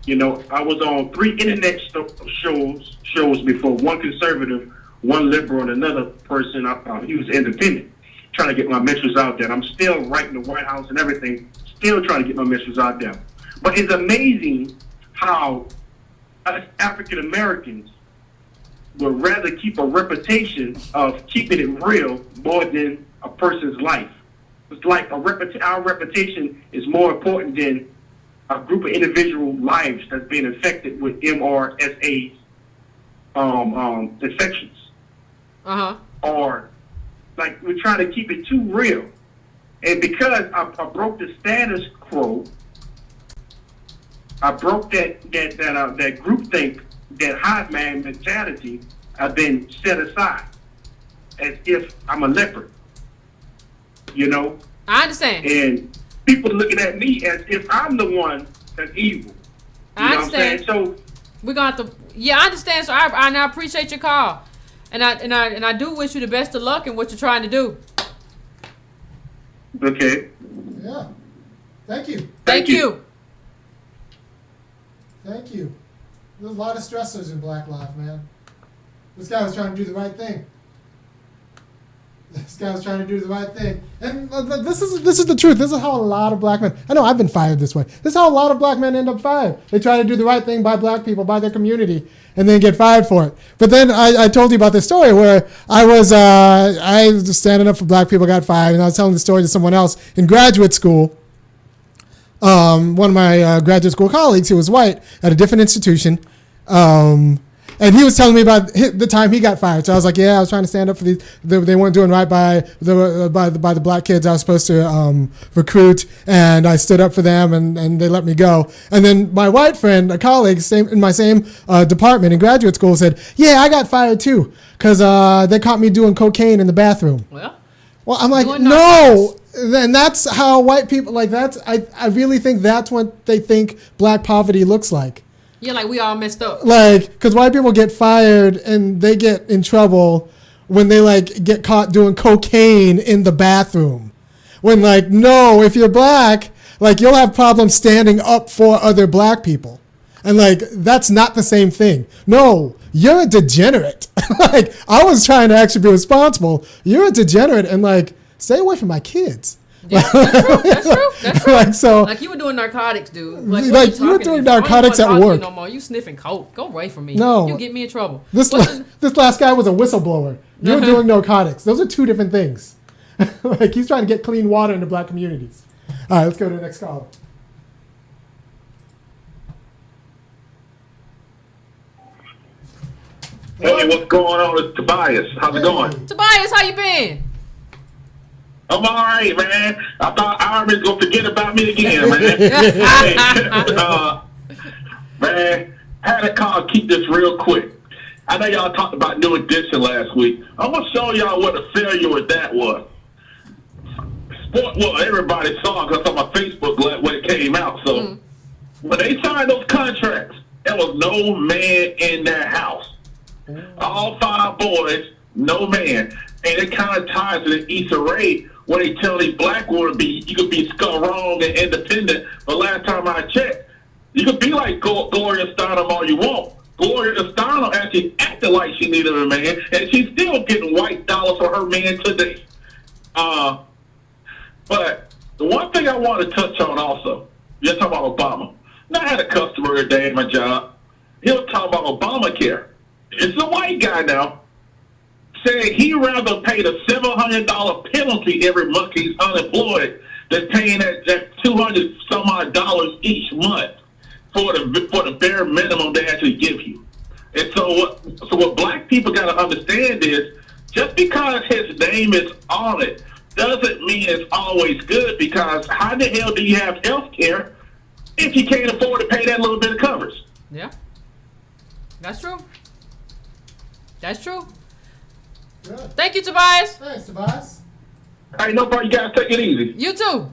You know, I was on 3 internet shows before, one conservative, one liberal, and another person, he was independent, trying to get my messages out there. And I'm still writing the White House and everything, still trying to get my messages out there. But it's amazing how us African Americans would rather keep a reputation of keeping it real more than a person's life. It's like our reputation is more important than a group of individual lives that's being affected with MRSA infections. Uh-huh. Or, like, we're trying to keep it too real. And because I broke the status quo, I broke that groupthink, that hive man mentality. I've been set aside as if I'm a leopard, you know. I understand. And people looking at me as if I'm the one that's evil. I understand. What I'm saying? So we're gonna have to. Yeah, I understand. So I appreciate your call, and I do wish you the best of luck in what you're trying to do. Okay. Yeah. Thank you. Thank you. Thank you. There's a lot of stressors in Black life, man. This guy was trying to do the right thing. And this is the truth. This is how a lot of black men, I know I've been fired this way. This is how a lot of black men end up fired. They try to do the right thing by black people, by their community, and then get fired for it. But then I told you about this story where I was just standing up for black people, got fired, and I was telling the story to someone else in graduate school. One of my graduate school colleagues who was white at a different institution, and he was telling me about the time he got fired. So I was like, yeah, I was trying to stand up for these. They weren't doing right by the black kids I was supposed to recruit, and I stood up for them, and they let me go. And then my white friend, a colleague in my same department in graduate school, said, yeah, I got fired too because they caught me doing cocaine in the bathroom. Well, I'm like, no. And that's how white people, like, that's, I really think that's what they think black poverty looks like. yeah, like we all messed up. Like, because white people get fired and they get in trouble when they, like, get caught doing cocaine in the bathroom. When, like, no, if you're black, like, you'll have problems standing up for other black people. And, like, that's not the same thing. No, you're a degenerate. Like, I was trying to actually be responsible. You're a degenerate and, like, stay away from my kids. Yeah, that's true. Like, so, like you were doing narcotics, dude. Like you were doing narcotics at work. No more. You sniffing coke. Go away from me. No. You get me in trouble. This last guy was a whistleblower. You were doing narcotics. Those are two different things. Like, he's trying to get clean water into black communities. All right, let's go to the next caller. Hey, what's going on with Tobias? How's it going? Tobias, how you been? I'm all right, man. I thought Ironman's going to forget about me again, man. Hey, man, I had to call keep this real quick. I know y'all talked about New Edition last week. I'm going to show y'all what a failure with that was. Well, everybody saw it because on my Facebook when it came out. So when they signed those contracts, there was no man in that house. All 5 boys, no man. And it kind of ties to the Issa Rae when they tell these black women you could be strong and independent. But last time I checked, you could be like Gloria Steinem all you want. Gloria Steinem actually acted like she needed a man, and she's still getting white dollars for her man today. But the one thing I want to touch on also, you're talking about Obama. Now, I had a customer today at my job. He was talking about Obamacare. It's a white guy now saying he'd rather pay the $700 penalty every month he's unemployed than paying that $200 some odd dollars each month for the bare minimum they actually give you. And so what black people got to understand is just because his name is on it doesn't mean it's always good, because how the hell do you have health care if you can't afford to pay that little bit of coverage? Yeah. That's true. That's true. Good. Thank you, Tobias. Thanks, Tobias. Hey, no problem. You guys take it easy. You too.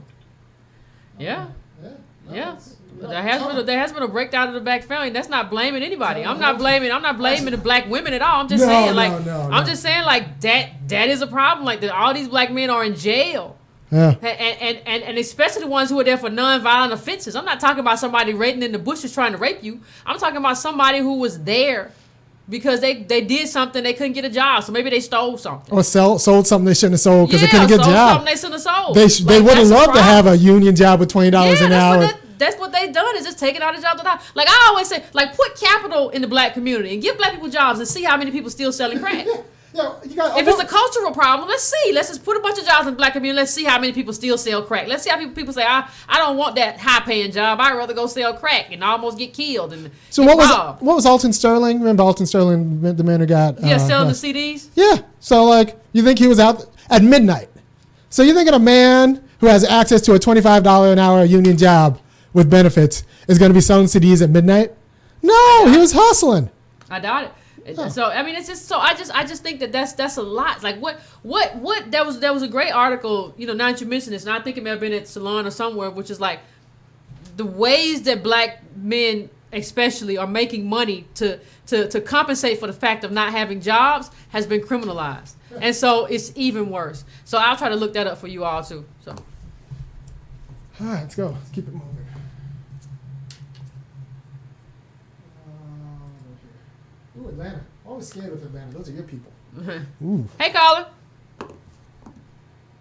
Yeah. Yeah. There has been a breakdown of the black family. That's not blaming anybody. I'm not blaming the black women at all. I'm just saying that is a problem. Like, all these black men are in jail. Yeah. And especially the ones who are there for nonviolent offenses. I'm not talking about somebody raiding in the bushes trying to rape you. I'm talking about somebody who was there because they did something, they couldn't get a job, so maybe they stole something. Or sold something they shouldn't have sold because they couldn't get a job. Something they shouldn't have sold. They would have loved to have a union job with $20 an hour. That's what they've done, is just taking all the jobs. Like I always say, like, put capital in the black community and give black people jobs and see how many people still selling crack. If it's a cultural problem, let's see. Let's just put a bunch of jobs in the black community. Let's see how many people still sell crack. Let's see how people say, I don't want that high-paying job. I'd rather go sell crack and almost get killed. And so what was Alton Sterling? Remember Alton Sterling, the man who got... selling the CDs? Yeah. So, like, you think he was out at midnight. So you're thinking a man who has access to a $25 an hour union job with benefits is going to be selling CDs at midnight? No, he was hustling. I doubt it. So I mean, it's just so I just think that's a lot. Like what there was a great article, now that you mentioned this, and I think it may have been at Salon or somewhere, which is like the ways that black men especially are making money to compensate for the fact of not having jobs has been criminalized, and so it's even worse. So I'll try to look that up for you all too. So all right, let's go. Let's keep it moving. Ooh, Atlanta. Always scared with Atlanta. Those are your people. Ooh. Hey, caller.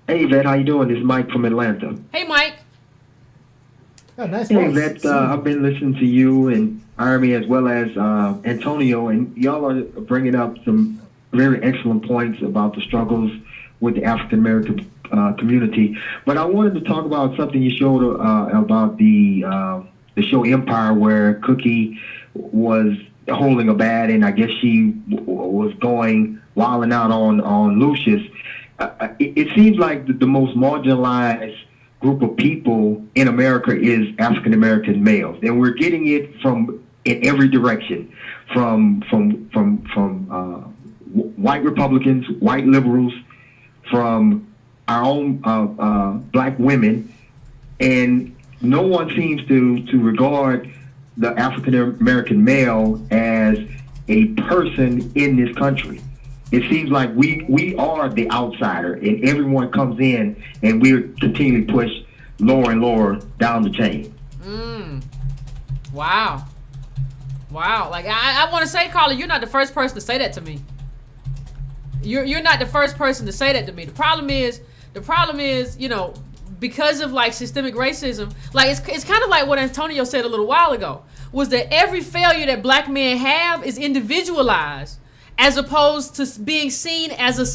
Hey, Yvette, how you doing? This is Mike from Atlanta. Hey, Mike. Yeah, nice Hey, voice. Yvette, I've been listening to you and Army as well as Antonio, and y'all are bringing up some very excellent points about the struggles with the African American community. But I wanted to talk about something you showed about the show Empire, where Cookie was holding a bat, and I guess she was going wilding out on Lucius. It seems like the most marginalized group of people in America is African American males, and we're getting it from in every direction, from white Republicans, white liberals, from our own black women, and no one seems to regard the African American male as a person in this country. It seems like we are the outsider, and everyone comes in, and we're continually pushed lower and lower down the chain. Wow. Like I want to say, Carla, you're not the first person to say that to me. You're not the first person to say that to me. The problem is, because of like systemic racism, like it's kind of like what Antonio said a little while ago, was that every failure that black men have is individualized, as opposed to being seen as a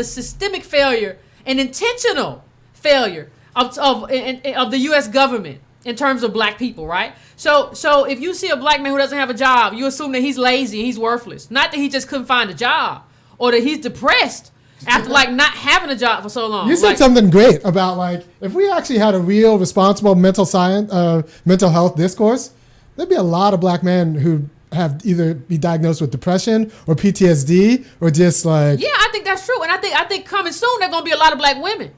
systemic failure, an intentional failure of the U.S. government in terms of black people, right? So if you see a black man who doesn't have a job, you assume that he's lazy and he's worthless, not that he just couldn't find a job or that he's depressed after like not having a job for so long. You said something great about like if we actually had a real responsible mental health discourse, there'd be a lot of black men who have either be diagnosed with depression or PTSD or just like. Yeah, I think that's true, and I think coming soon there's gonna be a lot of black women,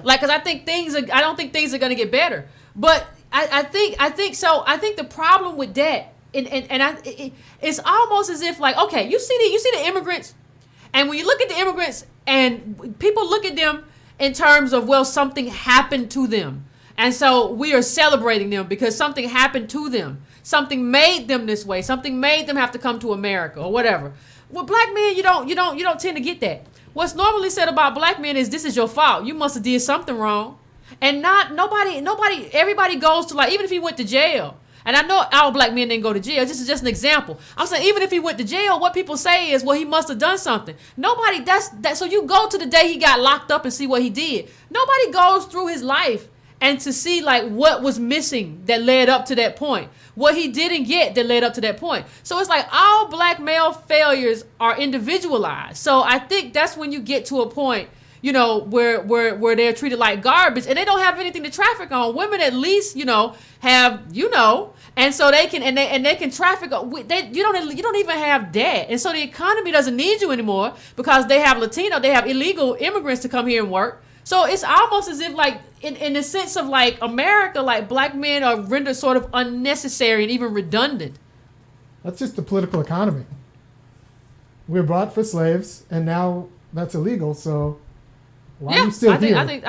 like because I don't think things are gonna get better, but I think so. I think the problem with that, it's almost as if like, okay, you see the immigrants, and when you look at the immigrants and people look at them in terms of, well, something happened to them, and so we are celebrating them because something happened to them. Something made them this way. Something made them have to come to America or whatever. Well, black men, you don't tend to get that. What's normally said about black men is, this is your fault. You must have did something wrong. And everybody goes to, like, even if he went to jail, and I know our black men didn't go to jail. This is just an example. I'm saying even if he went to jail, what people say is, well, he must have done something. Nobody, so you go to the day he got locked up and see what he did. Nobody goes through his life and to see like what was missing that led up to that point, what he didn't get that led up to that point. So it's like all black male failures are individualized. So I think that's when you get to a point, where they're treated like garbage and they don't have anything to traffic on. Women at least, have, and so they can, and they can traffic. You don't even have that. And so the economy doesn't need you anymore because they have they have illegal immigrants to come here and work. So it's almost as if like in the sense of like America, like black men are rendered sort of unnecessary and even redundant. That's just the political economy. We're bought for slaves, and now that's illegal. So why are you still here? I think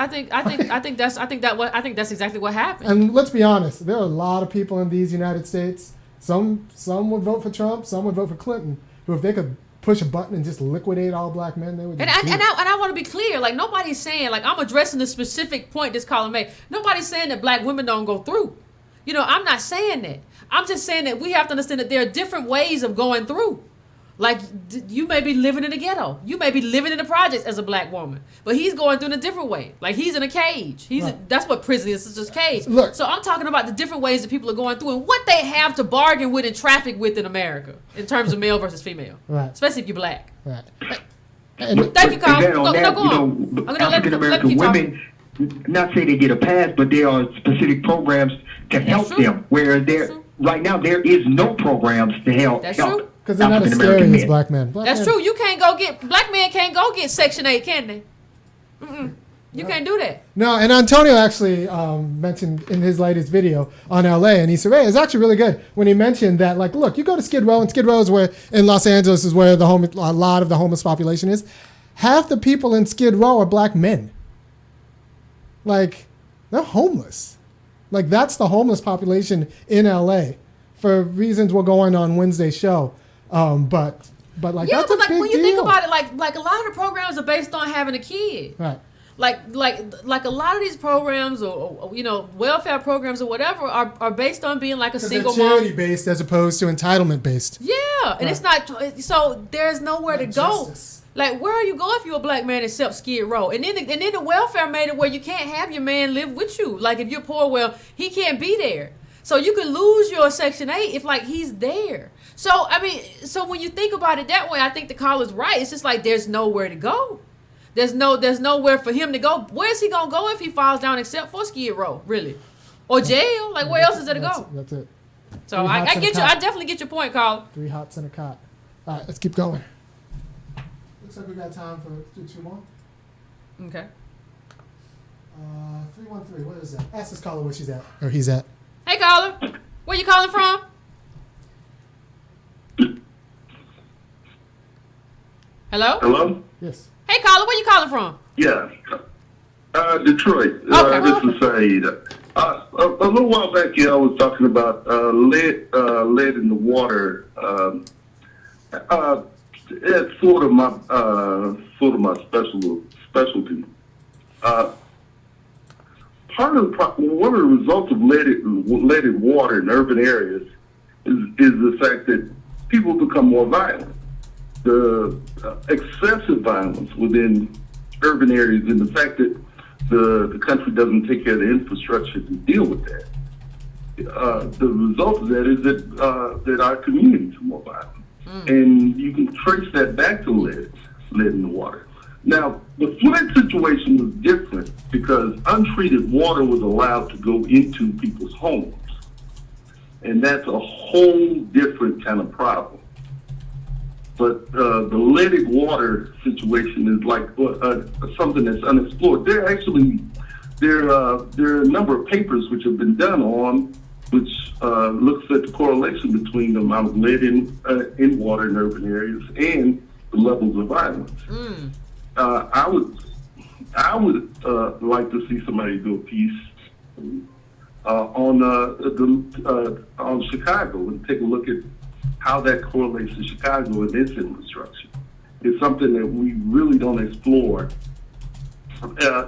that's exactly what happened. And let's be honest, there are a lot of people in these United States. Some would vote for Trump, some would vote for Clinton. Who, if they could push a button and just liquidate all black men, they would. And I want to be clear, like nobody's saying, like I'm addressing the specific point this caller made. Nobody's saying that black women don't go through. I'm not saying that. I'm just saying that we have to understand that there are different ways of going through. Like you may be living in a ghetto, you may be living in the projects as a black woman, but he's going through in a different way. Like he's in a cage. That's what prison is. It's just a cage. Look, so I'm talking about the different ways that people are going through and what they have to bargain with and traffic with in America in terms of male versus female, right? Especially if you're black. Right. Thank you, Carl. Go on. African American women, not say they get a pass, but there are specific programs to help true. them. Where right now there is no programs to help. That's help true. Because they're not as scary African-American as men. black men. Black That's men, true. You can't go get black men can't go get Section 8, can they? You can't do that. No, and Antonio actually mentioned in his latest video on LA, and he said, hey, it's actually really good when he mentioned that, like, look, you go to Skid Row, and Skid Row is where, in Los Angeles, is where a lot of the homeless population is. Half the people in Skid Row are black men. Like, they're homeless. Like, that's the homeless population in LA for reasons we'll go on Wednesday's show. But like, Yeah, that's but a like big when you deal. think about it, like a lot of the programs are based on having a kid. Right. Like a lot of these programs or welfare programs or whatever are based on being like a single they're charity mom. based as opposed to entitlement based. Yeah, and it's not so there's nowhere to go. Justice. Like, where are you going if you're a black man except Skid Row? And then the welfare made it where you can't have your man live with you. Like, if you're poor, well, he can't be there. So you can lose your Section 8 if, like, he's there. So, I mean, so when you think about it that way, I think the caller's right. It's just like there's nowhere to go. There's nowhere for him to go. Where's he going to go if he falls down except for Skid Row, really? Or jail? Like, where else is there to go? That's it. So Three I hots and get a you. cot. I definitely get your point, caller. 3 hots and a cot. All right, let's keep going. Looks like we got time for two more. Okay. 313, what is that? Ask this caller where she's at. Or he's at. Hey, caller. Where you calling from? Hello? Hello? Yes. Hey, caller. Where you calling from? Yeah. Detroit. Okay. This is Saeed. A little while back, I was talking about lead in the water. It's sort of my specialty. One of the results of leaded water in urban areas is the fact that people become more violent. The excessive violence within urban areas, and the fact that the country doesn't take care of the infrastructure to deal with that. The result of that is that our communities are more violent. And you can trace that back to lead in the water. Now, the Flint situation was different because untreated water was allowed to go into people's homes. And that's a whole different kind of problem. But the leaded water situation is like something that's unexplored. There are a number of papers which have been done on which looks at the correlation between the amount of lead in water in urban areas and the levels of violence. I would like to see somebody do a piece on Chicago and take a look at how that correlates to Chicago and its infrastructure. It's something that we really don't explore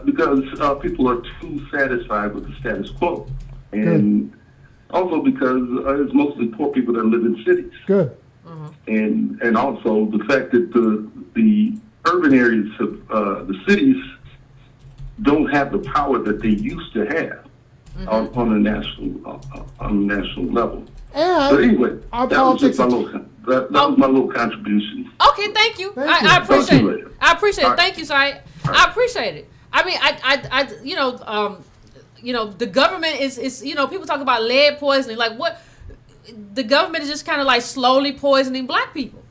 because people are too satisfied with the status quo. And also because it's mostly poor people that live in cities. Good. And also the fact that the urban areas of the cities don't have the power that they used to have on a national level. And But anyway, our that was just politics. that was my little contribution. Okay, thank you. Thank you. I appreciate Talk to you it. later. I appreciate it. All right. Thank you, Sai. I appreciate it. I mean, the government is people talk about lead poisoning. Like, what? The government is just kind of like slowly poisoning black people.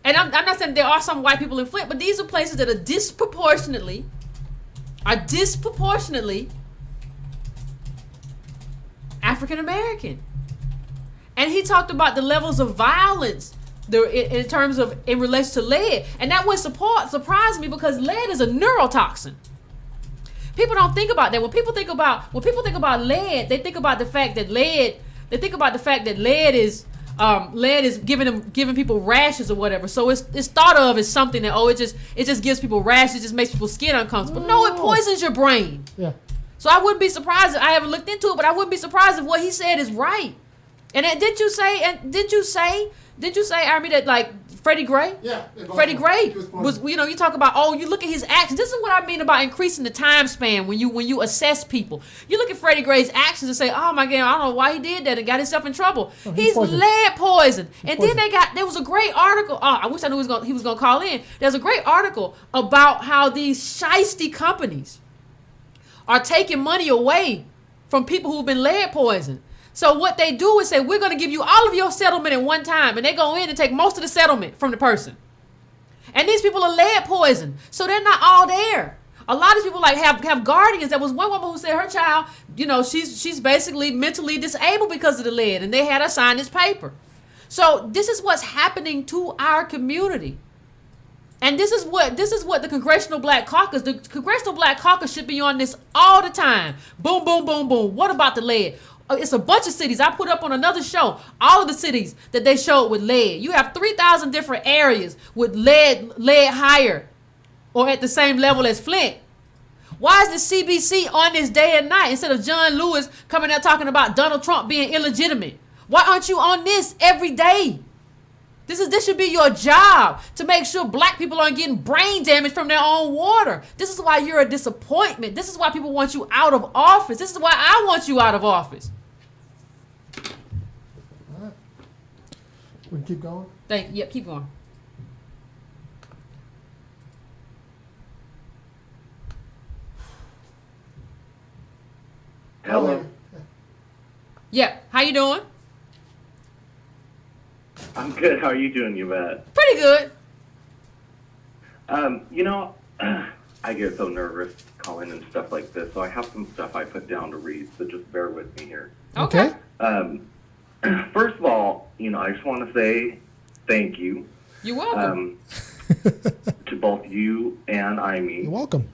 And I'm not saying there are some white people in Flint, but these are places that are disproportionately African American. And he talked about the levels of violence in terms of in relation to lead, and that would surprise me because lead is a neurotoxin. People don't think about that. When people think about lead, they think about the fact that lead is giving people rashes or whatever. So it's thought of as something that it just gives people rashes, it just makes people's skin uncomfortable. No, it poisons your brain. Yeah. So I wouldn't be surprised. I haven't looked into it, but I wouldn't be surprised if what he said is right. And did you say, Army, that like Freddie Gray? Yeah. Freddie Gray was you talk about, you look at his actions. This is what I mean about increasing the time span when you assess people. You look at Freddie Gray's actions and say, oh my God, I don't know why he did that and got himself in trouble. He's poisoned. lead poisoned. And poisoned. then there was a great article. Oh, I wish I knew he was gonna call in. There's a great article about how these shiesty companies are taking money away from people who've been lead poisoned. So what they do is say, we're going to give you all of your settlement at one time. And they go in and take most of the settlement from the person. And these people are lead poisoned. So they're not all there. A lot of people like have guardians. There was one woman who said her child, she's basically mentally disabled because of the lead. And they had her sign this paper. So this is what's happening to our community. And this is what the Congressional Black Caucus should be on this all the time. Boom, boom, boom, boom. What about the lead? It's a bunch of cities. I put up on another show all of the cities that they showed with lead. You have 3,000 different areas with lead higher or at the same level as Flint. Why is the CBC on this day and night instead of John Lewis coming out talking about Donald Trump being illegitimate? Why aren't you on this every day? This should be your job to make sure black people aren't getting brain damage from their own water. This is why you're a disappointment. This is why people want you out of office. This is why I want you out of office. All right. We can keep going? Yep, keep going. Hello. Yeah, how you doing? I'm good. How are you doing, Yvette? Pretty good. I get so nervous calling and stuff like this, so I have some stuff I put down to read, so just bear with me here. Okay. First of all, I just want to say thank you. You're welcome. To both you and Amy. You're welcome.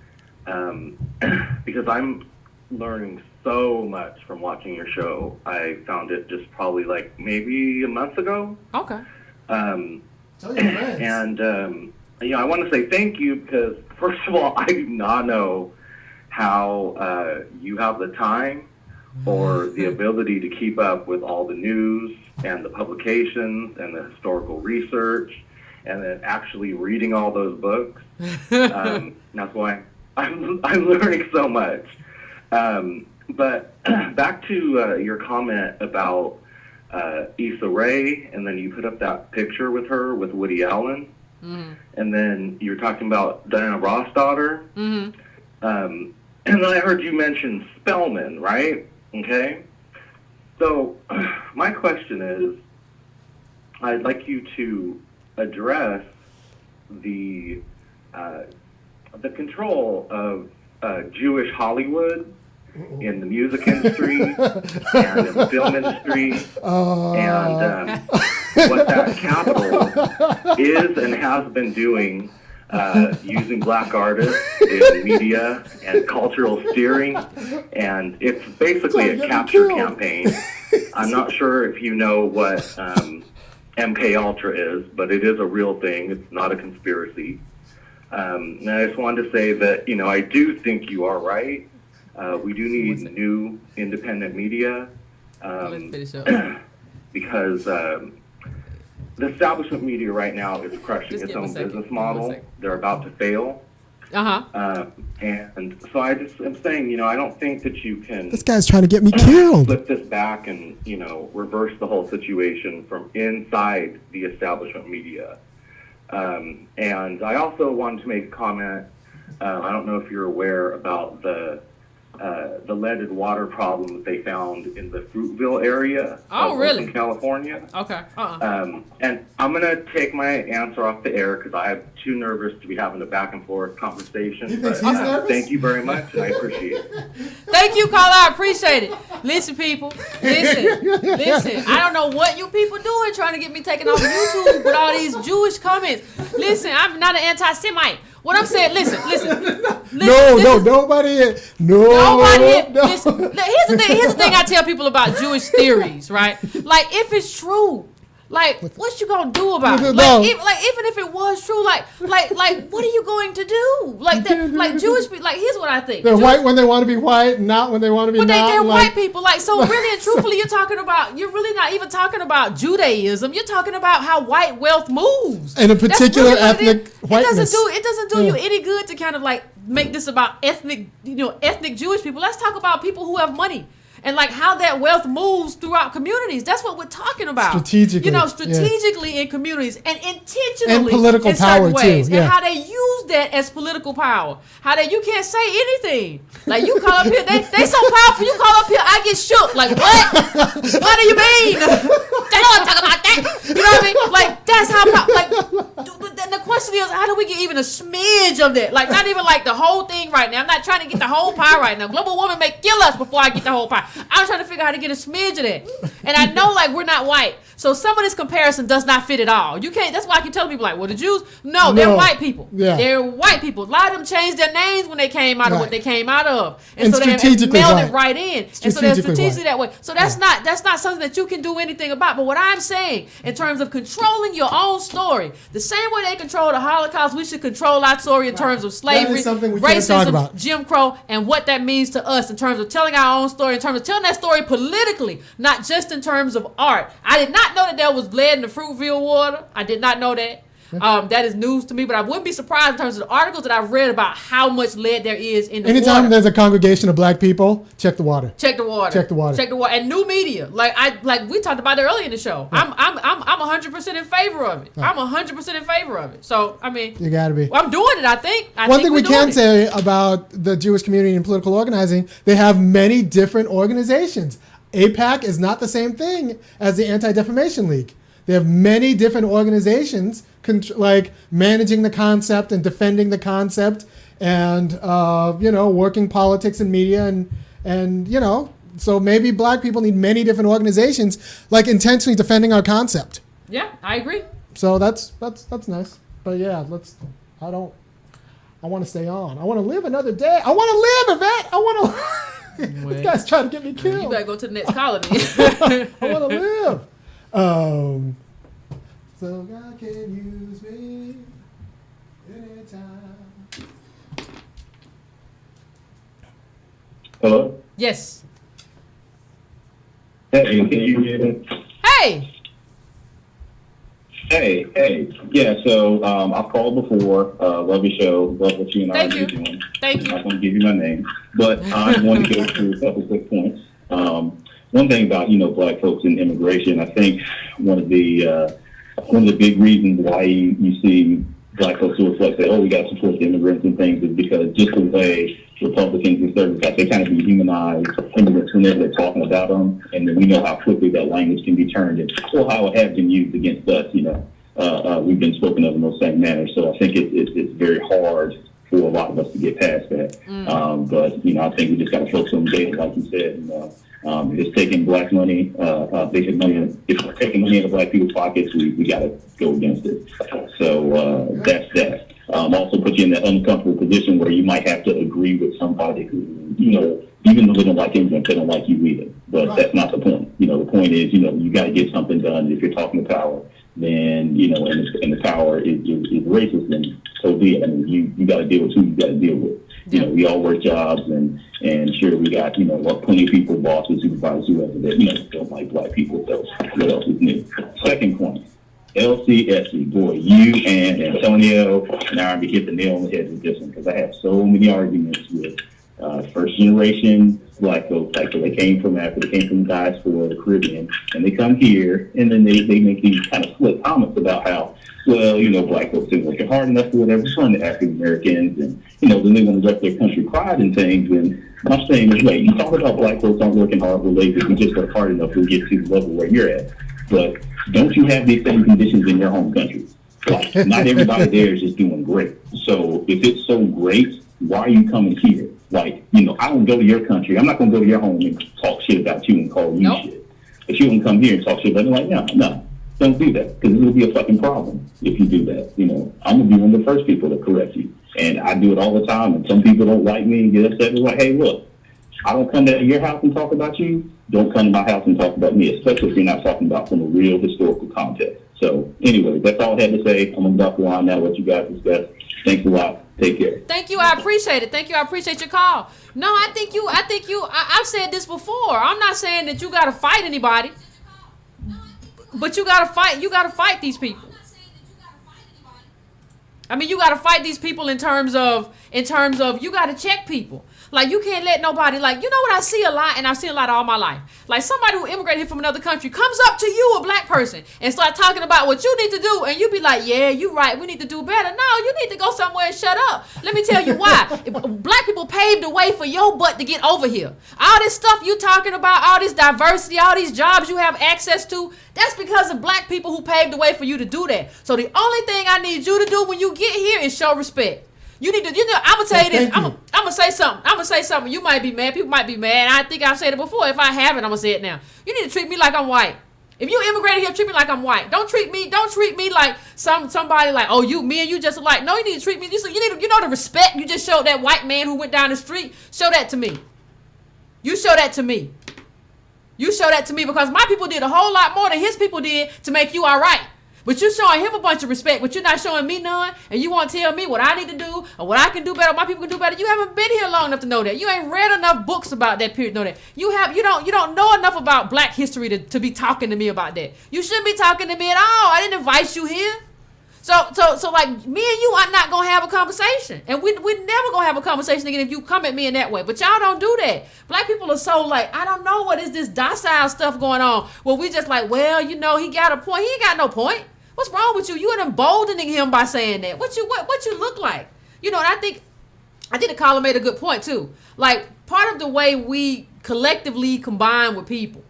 Because I'm learning so much from watching your show. I found it just probably like maybe a month ago. Okay. Tell your friends. And I want to say thank you because first of all, I do not know how you have the time or the ability to keep up with all the news and the publications and the historical research and then actually reading all those books. That's why I'm learning so much. But back to your comment about Issa Rae, and then you put up that picture with her with Woody Allen, and then you were talking about Diana Ross' daughter, and then I heard you mention Spelman, right? Okay. So my question is, I'd like you to address the control of Jewish Hollywood in the music industry and in the film industry, and what that capital is and has been doing using black artists in media and cultural steering, and it's basically a capture campaign. I'm not sure if you know what MK Ultra is, but it is a real thing. It's not a conspiracy. And I just wanted to say that, I do think you are right. We do need new independent media because the establishment media right now is crushing its own business model. They're about to fail. And so I'm saying, I don't think that you can... This guy's trying to get me killed. ...flip this back and, reverse the whole situation from inside the establishment media. And I also wanted to make a comment. I don't know if you're aware about the leaded water problem that they found in the Fruitville area of Oakland, California. Okay. And I'm going to take my answer off the air because I'm too nervous to be having a back and forth conversation. But thank you very much, and I appreciate it. Thank you, caller. I appreciate it. Listen, people. Listen. I don't know what you people doing trying to get me taken off YouTube with all these Jewish comments. Listen, I'm not an anti-Semite. What I'm saying, listen. Nobody. Listen, here's the thing I tell people about Jewish theories, right? Like, if it's true, like, what you gonna do about it? Like, even if it was true, like, what are you going to do? Like, Jewish people, like, here's what I think. They're white when they want to be white, not when they want to be not. But they're white people. Like, so really and truthfully, you're really not even talking about Judaism. You're talking about how white wealth moves. And a particular ethnic whiteness. It doesn't do you any good to kind of like make this about ethnic Jewish people. Let's talk about people who have money and like how that wealth moves throughout communities. That's what we're talking about. Strategically, strategically in communities and intentionally and political in certain power ways, too. Yeah. and how they use that as political power. How that you can't say anything. Like you call up here, they so powerful. You call up here, I get shook. Like what? What do you mean? They don't want to talk about that. You know what I mean? Like that's how. But then the question is, how do we get even a smidge of that? Like not even like the whole thing right now. I'm not trying to get the whole pie right now. Global warming may kill us before I get the whole pie. I'm trying to figure out how to get a smidge of that. And I know like we're not white. So some of this comparison does not fit at all. You can't, that's why I keep telling people like, well, the Jews, no, they're white people. Yeah. They're white people. A lot of them changed their names when they came out of what they came out of. And so they strategically mailed it right in. And so they're strategically white. that way. So that's not something that you can do anything about. But what I'm saying, in terms of controlling your own story, the same way they control the Holocaust, we should control our story in terms of slavery, racism, Jim Crow, and what that means to us in terms of telling our own story, in terms of telling that story politically, not just in terms of art. I did not know that there was lead in the Fruitville water. I did not know that. That is news to me, but I wouldn't be surprised in terms of the articles that I've read about how much lead there is in the water. Anytime there's a congregation of black people, check the water. Check the water. Check the water. Check the water. And new media, like we talked about it earlier in the show. I'm 100% in favor of it. I'm 100% in favor of it. So I mean, you gotta be. I'm doing it. I think. One thing we can say about the Jewish community and political organizing, they have many different organizations. AIPAC is not the same thing as the Anti-Defamation League. They have many different organizations like managing the concept and defending the concept and, working politics and media and so maybe black people need many different organizations like intentionally defending our concept. Yeah, I agree. So that's nice. But yeah, I want to stay on. I want to live another day. I want to live, Yvette. I want to this guy's trying to get me killed. You better go to the next colony. I want to live. So God can use me anytime. Hello? Yes. Hey, can you hear me? Hey. Hey. Yeah, so I've called before. Love your show. Love what you and I are doing. Thank you. I'm not going to give you my name, but I want to go through a couple quick points. One thing about, black folks in immigration, I think one of the big reasons why you see black folks who reflect that, we got to support the immigrants and things is because just the way Republicans and conservatives, they kind of dehumanize immigrants whenever they're talking about them, and then we know how quickly that language can be turned and how it has been used against us, we've been spoken of in those same manners. So I think it's very hard for a lot of us to get past that. But I think we just got to focus on data, like you said. If it's taking black money, basic money, if we're taking money out of black people's pockets, we got to go against it. So that's that. Also put you in that uncomfortable position where you might have to agree with somebody who, even though they don't like immigrants, they don't like you either. But that's not the point. The point is, you got to get something done. If you're talking to power, then, and the power is racist, then so be it. I mean, you got to deal with who you got to deal with. We all work jobs, and sure, we got, plenty of people, bosses, supervisors, whoever, that, don't like black people. So what else is new? Second point, LCSC. Boy, you and Antonio and Aaron hit the nail on the head with this one, because I have so many arguments with first generation black folks. Like, they came from Africa, they came from diaspora, the Caribbean, and they come here, and then they make these kind of split comments about how, black folks ain't working hard enough or whatever, son to African Americans, and then they want to rep their country pride and things. And my saying is, wait, you talk about black folks aren't working hard, we're lazy, we just work hard enough to get to the level where you're at. But don't you have these same conditions in your home country? Like, not everybody there is just doing great. So if it's so great, why are you coming here? Like, I will go to your country. I'm not going to go to your home and talk shit about you and call you shit. But you don't come here and talk shit about me. Like, no. Don't do that, because it will be a fucking problem if you do that. I'm going to be one of the first people to correct you. And I do it all the time, and some people don't like me and get upset. They're like, hey, look, I don't come to your house and talk about you. Don't come to my house and talk about me, especially if you're not talking about from a real historical context. So anyway, that's all I had to say. I'm going to drop the line now, let you guys discuss. Thanks a lot. Take care. Thank you. I appreciate it. Thank you. I appreciate your call. No, I've said this before. I'm not saying that you got to fight anybody. But you gotta fight these people. I mean, you gotta fight these people in terms of you gotta check people. Like, you can't let nobody, like, you know what I see a lot, and I've seen a lot all my life. Like, somebody who immigrated here from another country comes up to you, a black person, and start talking about what you need to do, and you be like, yeah, you right, we need to do better. No, you need to go somewhere and shut up. Let me tell you why. Black people paved the way for your butt to get over here. All this stuff you talking about, all this diversity, all these jobs you have access to, that's because of black people who paved the way for you to do that. So the only thing I need you to do when you get here is show respect. You need to, I'm gonna tell you this. I'm gonna say something. I'm gonna say something. You might be mad. People might be mad. I think I've said it before. If I haven't, I'm gonna say it now. You need to treat me like I'm white. If you immigrated here, treat me like I'm white. Don't treat me like somebody like, oh, me and you just alike. No, you need to treat me. You know the respect you just showed that white man who went down the street. Show that to me. You show that to me. You show that to me, because my people did a whole lot more than his people did to make you all right. But you're showing him a bunch of respect, but you're not showing me none, and you want to tell me what I need to do or what I can do better, my people can do better. You haven't been here long enough to know that. You ain't read enough books about that period to know that. You don't know enough about black history to be talking to me about that. You shouldn't be talking to me at all. I didn't invite you here. So like, me and you are not gonna have a conversation, and we never gonna have a conversation again if you come at me in that way. But y'all don't do that. Black people are so like, I don't know what is this docile stuff going on. Well, we just like, well, he got a point. He ain't got no point. What's wrong with you? You are emboldening him by saying that. What you look like? And I think the caller made a good point too. Like, part of the way we collectively combine with people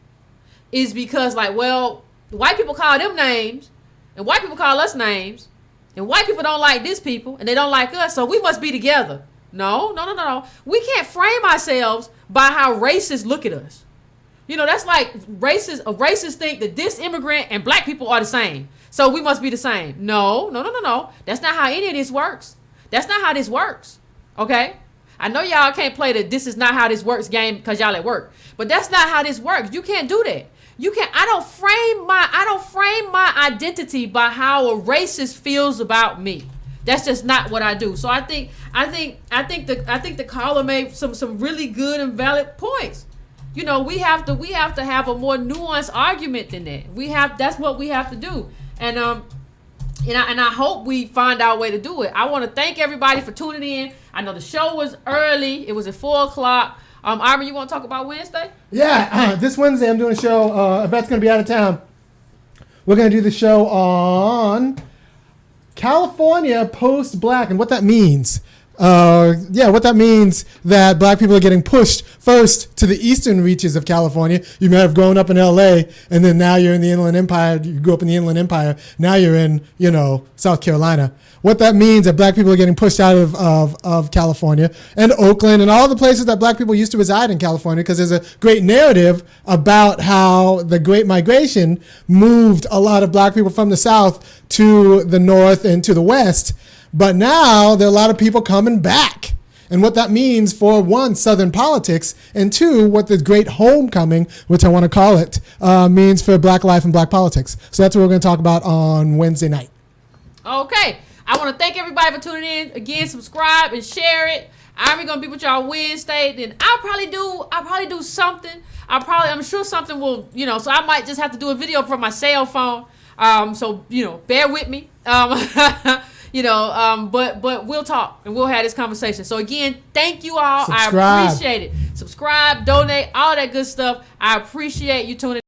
is because, like, well, white people call them names, and white people call us names, and white people don't like this people, and they don't like us, so we must be together. No. We can't frame ourselves by how racists look at us. That's like racists think that this immigrant and black people are the same, so we must be the same. No. That's not how any of this works. That's not how this works. Okay? I know y'all can't play the "this is not how this works" game because y'all at work, but that's not how this works. You can't do that. I don't frame my identity by how a racist feels about me. That's just not what I do. So I think the caller made some really good and valid points. We have to have a more nuanced argument than that. That's what we have to do. And I hope we find our way to do it. I want to thank everybody for tuning in. I know the show was early. It was at 4:00. Armin, you want to talk about Wednesday? Yeah, this Wednesday I'm doing a show. Yvette's going to be out of town. We're going to do the show on California post-black and what that means. What that means, that black people are getting pushed first to the eastern reaches of California. You may have grown up in LA, and then now you're in the Inland Empire. You grew up in the Inland Empire. Now you're in, South Carolina. What that means, that black people are getting pushed out of California and Oakland and all the places that black people used to reside in California, because there's a great narrative about how the Great Migration moved a lot of black people from the South to the North and to the West. But now there are a lot of people coming back. And what that means for, one, Southern politics, and two, what the great homecoming, which I want to call it, means for black life and black politics. So that's what we're going to talk about on Wednesday night. Okay. I want to thank everybody for tuning in. Again, subscribe and share it. I'm going to be with y'all Wednesday. Then I'll probably do something. I'm sure something will, so I might just have to do a video from my cell phone. So, bear with me. But we'll talk and we'll have this conversation. So again, thank you all. Subscribe. I appreciate it. Subscribe, donate, all that good stuff. I appreciate you tuning in.